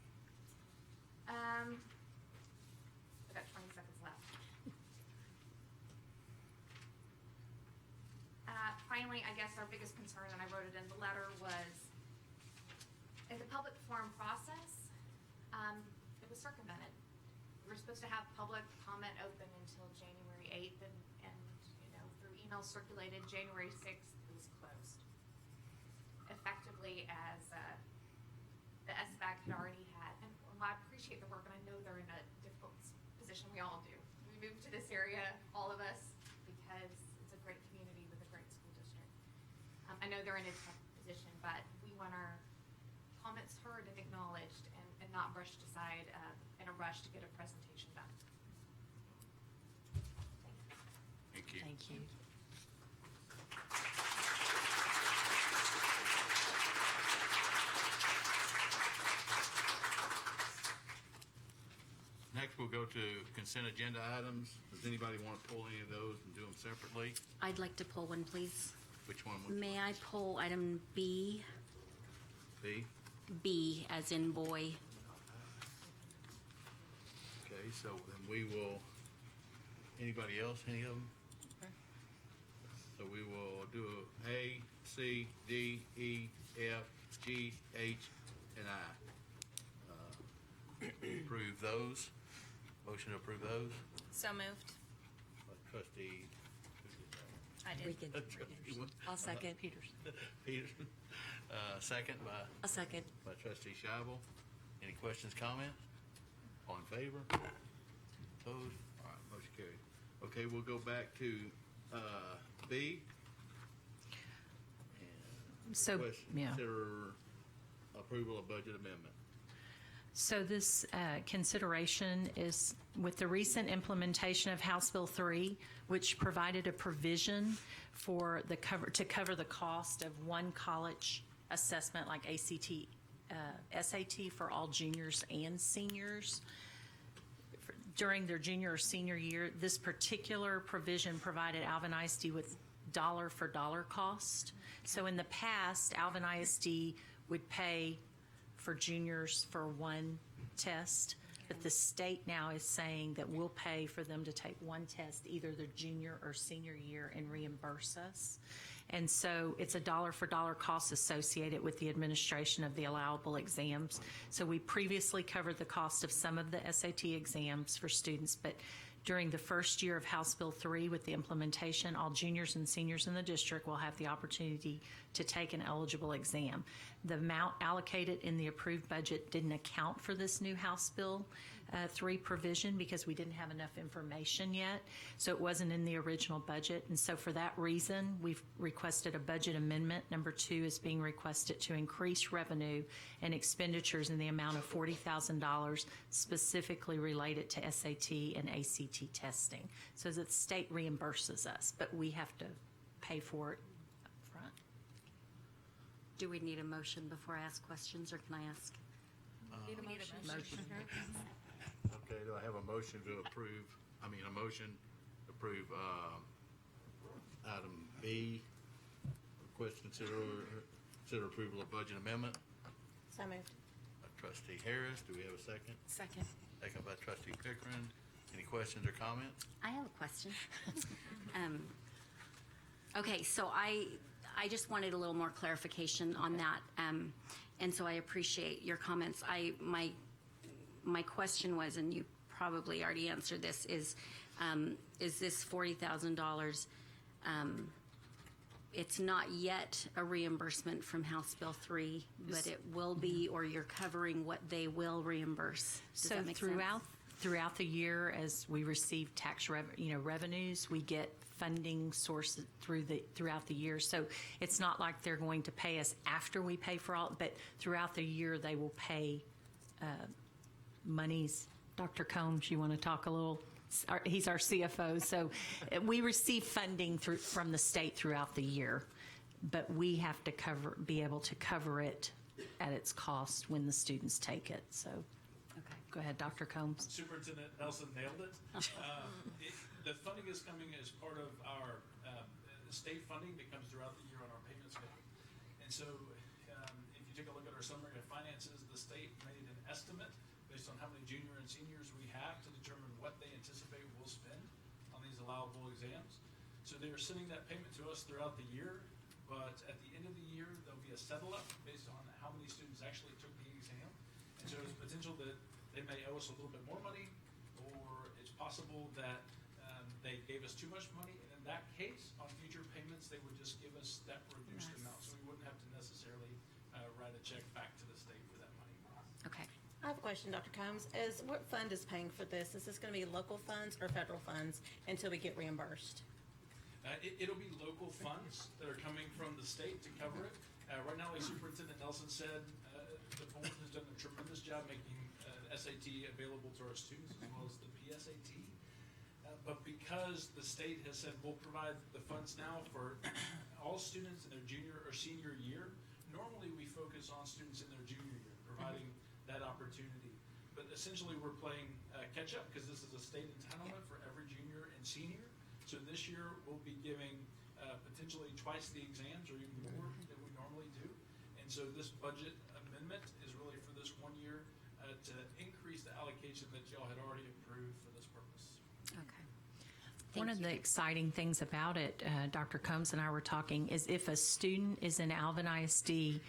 I've got 20 seconds left. Finally, I guess our biggest concern, and I wrote it in the letter, was in the public forum process, it was circumvented. We were supposed to have public comment open until January 8th, and through emails circulated January 6th, it was closed. Effectively, as the SBAC had already had, and I appreciate the work, and I know they're in a difficult position, we all do. We moved to this area, all of us, because it's a great community with a great school district. I know they're in a tough position, but we want our comments heard and acknowledged, and not brushed aside in a rush to get a presentation done. Thank you. Thank you. Next, we'll go to consent agenda items. Does anybody want to pull any of those and do them separately? I'd like to pull one, please. Which one? May I pull item B? B? B as in boy. Okay, so then we will, anybody else, any of them? So we will do A, C, D, E, F, G, H, and I. Approve those. Motion to approve those. So moved. Trustee. I did. Trustee I'll second. Peterson. Second by. A second. By Trustee Scheibel. Any questions, comments? All in favor? Opposed? All right, motion carried. Okay, we'll go back to B. And So, yeah. Consider approval of budget amendment. So this consideration is with the recent implementation of House Bill 3, which provided a provision for to cover the cost of one college assessment like ACT, SAT for all juniors and seniors during their junior or senior year. This particular provision provided Alvin ISD with dollar for dollar cost. So in the past, Alvin ISD would pay for juniors for one test, but the state now is saying that we'll pay for them to take one test either their junior or senior year and reimburse us. And so it's a dollar for dollar cost associated with the administration of the allowable exams. So we previously covered the cost of some of the SAT exams for students, but during the first year of House Bill 3 with the implementation, all juniors and seniors in the district will have the opportunity to take an eligible exam. The amount allocated in the approved budget didn't account for this new House Bill 3 provision because we didn't have enough information yet, so it wasn't in the original budget. And so for that reason, we've requested a budget amendment. Number 2 is being requested to increase revenue and expenditures in the amount of $40,000 specifically related to SAT and ACT testing. So the state reimburses us, but we have to pay for it up front. Do we need a motion before I ask questions, or can I ask? Need a motion. Okay, do I have a motion to approve, a motion to approve item B, request consider approval of budget amendment? So moved. By Trustee Harris, do we have a second? Second. Second by Trustee Pickering. Any questions or comments? I have a question. Okay, so I just wanted a little more clarification on that, and so I appreciate your comments. My question was, and you probably already answered this, is this $40,000? It's not yet a reimbursement from House Bill 3, but it will be, or you're covering what they will reimburse. Does that make sense? Throughout the year, as we receive tax revenues, we get funding sources throughout the year. So it's not like they're going to pay us after we pay for all, but throughout the year they will pay monies. Dr. Combs, you want to talk a little? He's our CFO, so we receive funding from the state throughout the year, but we have to be able to cover it at its cost when the students take it. So, okay, go ahead, Dr. Combs. Superintendent Nelson nailed it. The funding is coming as part of our state funding that comes throughout the year on our payment schedule. And so, if you take a look at our summary of finances, the state made an estimate based on how many junior and seniors we have to determine what they anticipate we'll spend on these allowable exams. So they are sending that payment to us throughout the year, but at the end of the year, there'll be a settle up based on how many students actually took the exam. And so there's potential that they may owe us a little bit more money, or it's possible that they gave us too much money. And in that case, on future payments, they would just give us that reduced amount. So we wouldn't have to necessarily write a check back to the state for that money. Okay. I have a question, Dr. Combs. What fund is paying for this? Is this going to be local funds or federal funds until we get reimbursed? It'll be local funds that are coming from the state to cover it. Right now, like Superintendent Nelson said, the board has done a tremendous job making SAT available to our students as well as the PSAT. But because the state has said we'll provide the funds now for all students in their junior or senior year, normally we focus on students in their junior year, providing that opportunity. But essentially we're playing catch up because this is a state entitlement for every junior and senior. So this year we'll be giving potentially twice the exams or even more than we normally do. And so this budget amendment is really for this 1 year to increase the allocation that y'all had already approved for this purpose. Okay. One of the exciting things about it, Dr. Combs and I were talking, is if a student is in Alvin ISD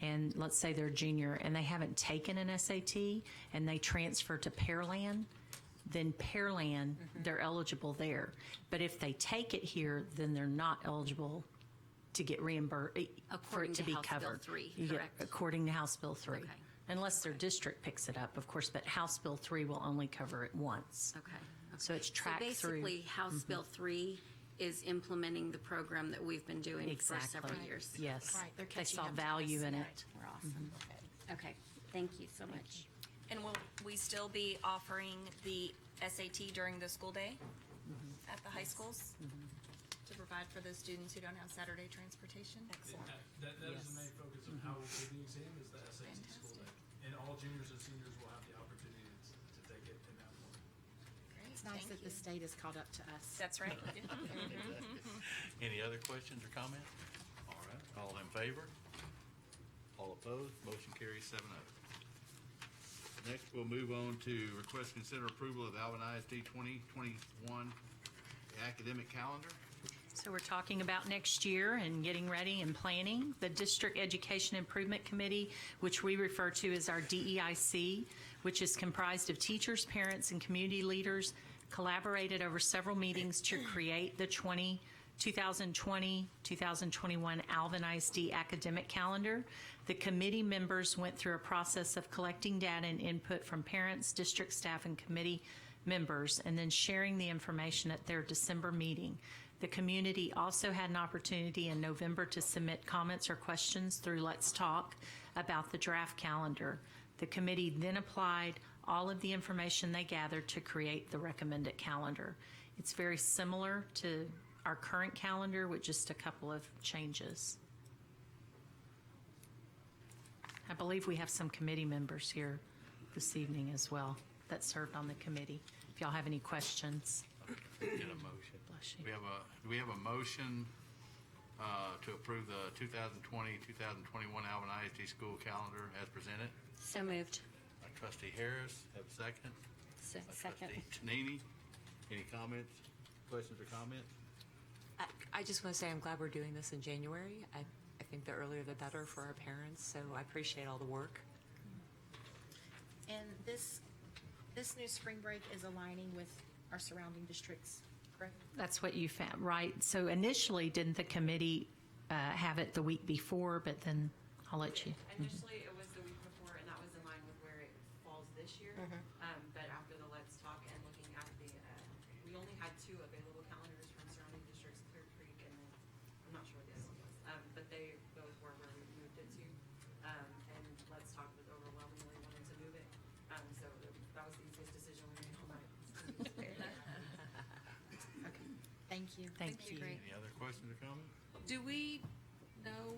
and let's say they're a junior and they haven't taken an SAT and they transfer to Pearland, then Pearland, they're eligible there. But if they take it here, then they're not eligible to get reimbursed for it to be covered. House Bill 3, correct? According to House Bill 3. Okay. Unless their district picks it up, of course, but House Bill 3 will only cover it once. Okay. So it's tracked through. So basically, House Bill 3 is implementing the program that we've been doing for several years. Yes. Right, they're They catching saw up to value us. in Right. it. We're awesome. Okay, thank you so much. And will we still be offering the SAT during the school day at the high schools to provide for those students who don't have Saturday transportation? Excellent. That is the main focus of how we'll do the exam is the SAT school day. And all juniors and seniors will have the opportunity to take it in that form. Great, It's nice that the state has caught up to us. That's right. Any other questions or comments? All right, all in favor? All opposed? Motion carries 7-0. Next, we'll move on to request consider approval of Alvin ISD 2021 academic calendar. So we're talking about next year and getting ready and planning. The District Education Improvement Committee, which we refer to as our DEIC, which is comprised of teachers, parents, and community leaders, collaborated over several meetings to create the 2020-2021 Alvin ISD academic calendar. The committee members went through a process of collecting data and input from parents, district staff, and committee members, and then sharing the information at their December meeting. The community also had an opportunity in November to submit comments or questions through Let's Talk about the draft calendar. The committee then applied all of the information they gathered to create the recommended calendar. It's very similar to our current calendar with just a couple of changes. I believe we have some committee members here this evening as well that served on the committee. If y'all have any questions. Get a motion. Bless you. Do we have a motion to approve the 2020-2021 Alvin ISD school calendar as presented? So moved. By Trustee Harris, have a second? By Second. Trustee Tonini. Any comments, questions or comments? I I just want to say I'm glad we're doing this in January. I think the earlier the better for our parents, so I appreciate all the work. And this new spring break is aligning with our surrounding districts, correct? That's what you found, right? So initially, didn't the committee have it the week before, but then I'll let you. Initially, it was the week before, and that was in line with where it falls this year. But after the Let's Talk and looking at we only had 2 available calendars from surrounding districts, Clear Creek, and then, I'm not sure what the other one was. But they both were where we moved it to. And Let's Talk was overwhelmingly wanting to move it. So that was the easiest decision we made all night. Okay, thank you. Thank you. Any other questions or comments? Do we know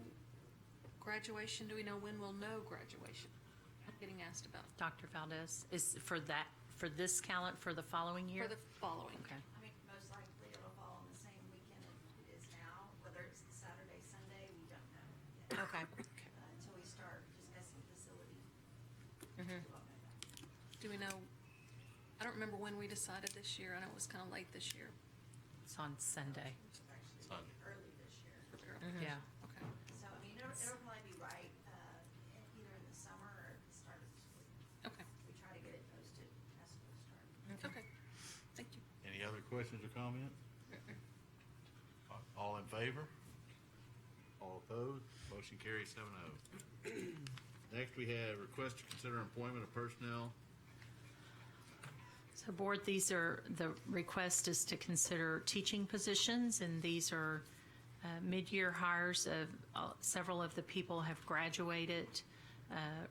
graduation? Do we know when we'll know graduation? I'm getting asked about. Dr. Valdez, is for this calendar, for the following year? For the following. Okay. I mean, most likely it'll fall on the same weekend it is now, whether it's Saturday, Sunday, we don't know yet. Okay. Until we start discussing facility. Do we know? I don't remember when we decided this year. I know it was kind of late this year. It's on Sunday. Sunday. Early this year. Yeah. Okay. So, I mean, it'll probably be right, either in the summer or at the start of the school year. Okay. We try to get it posted as school starts. Okay. Thank you. Any other questions or comments? All in favor? All opposed? Motion carries 7-0. Next, we have request to consider employment of personnel. So board, the request is to consider teaching positions, and these are mid-year hires of several of the people have graduated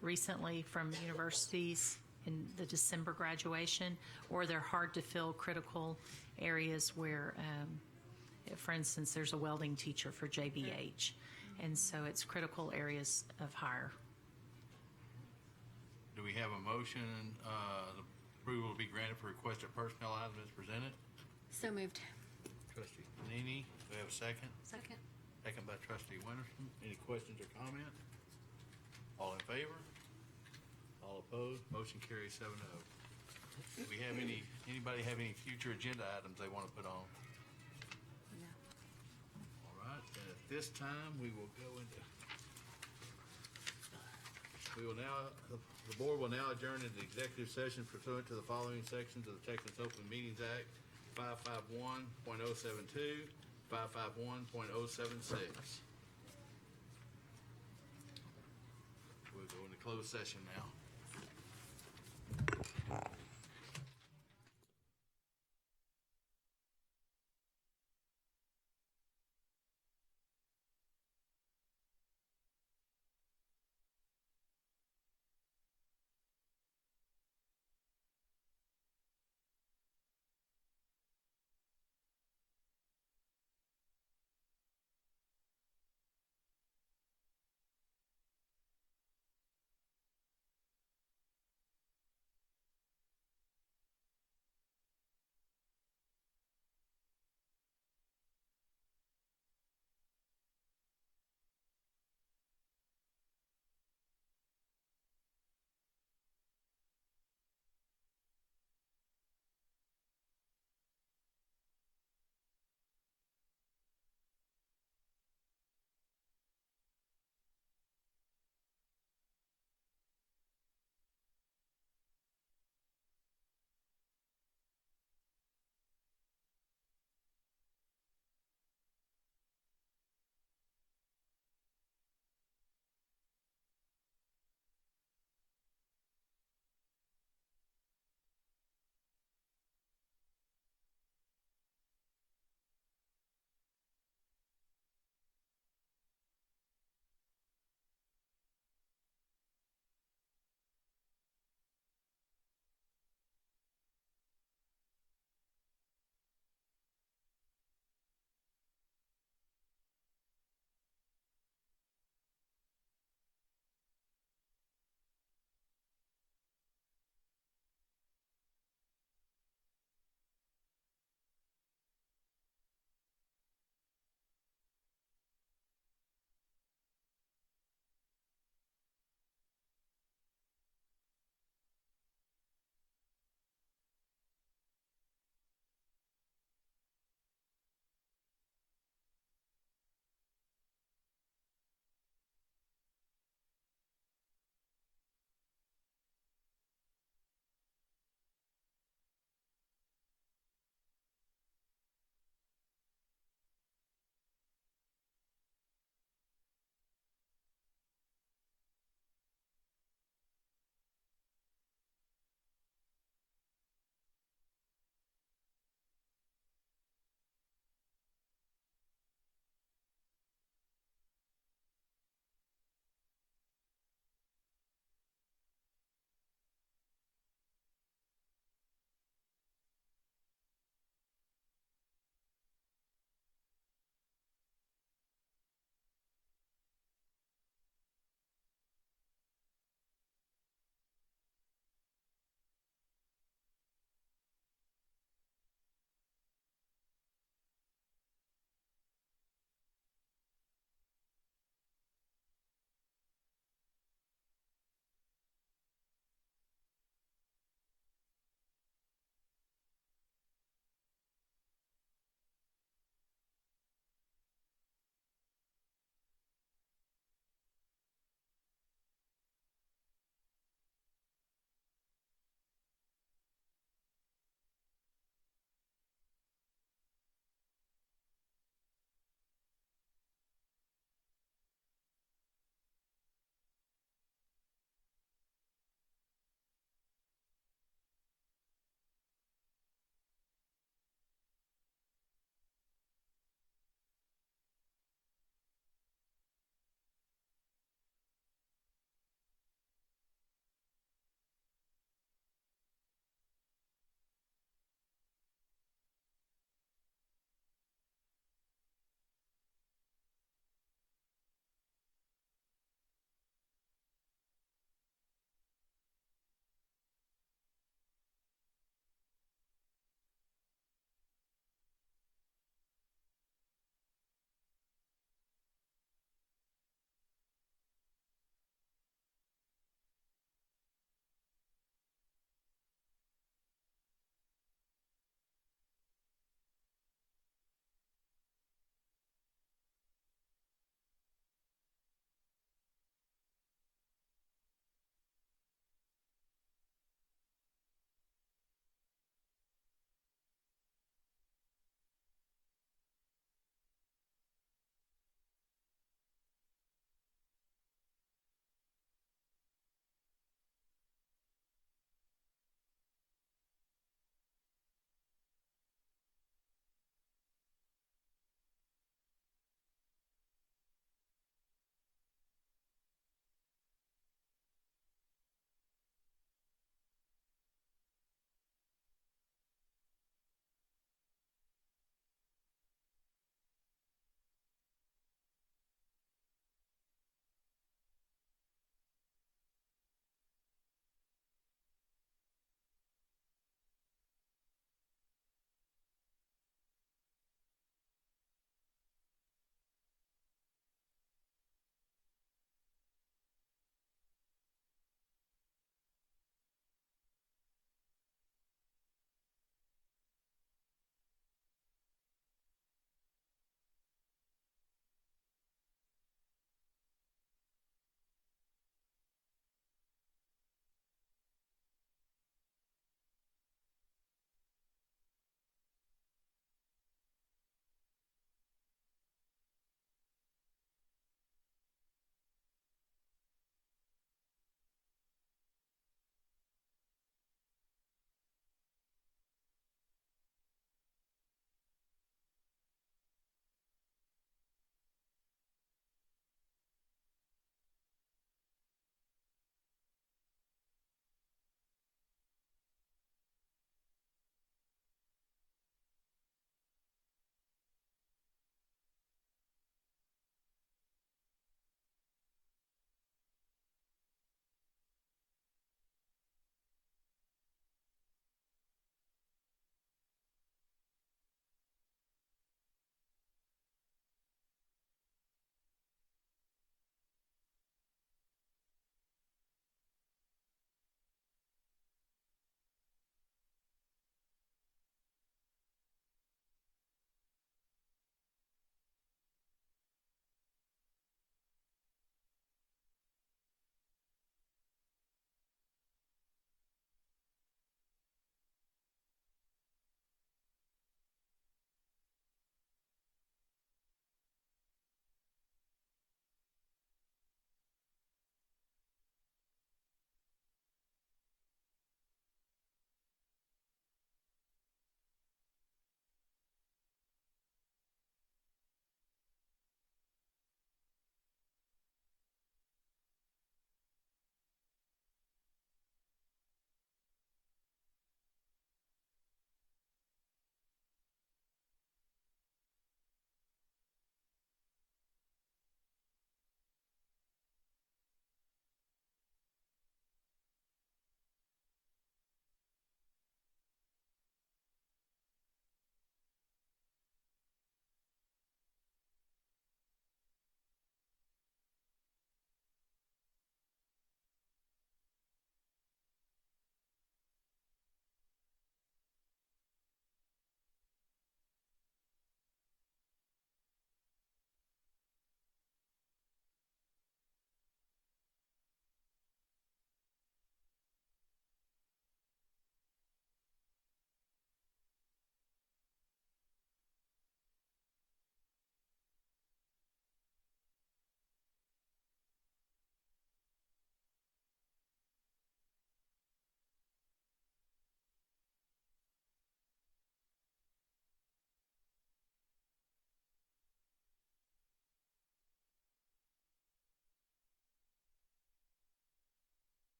recently from universities in the December graduation, or they're hard to fill critical areas where, for instance, there's a welding teacher for JBH, and so it's critical areas of hire. Do we have a motion, the approval to be granted for requested personnel items as presented? So moved. Trustee Panini, do we have a second? Second. Second by Trustee Winterson. Any questions or comments? All in favor? All opposed? Motion carries 7-0. Do we have anybody have any future agenda items they want to put on? No. All right, and at this time, we will go into, the board will now adjourn into executive session pursuant to the following sections of the Texas Open Meetings Act, 551.072, 551.076. We'll go into closed session now.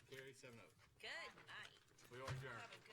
Carrie, 7-0. Good night. We are adjourned. Have a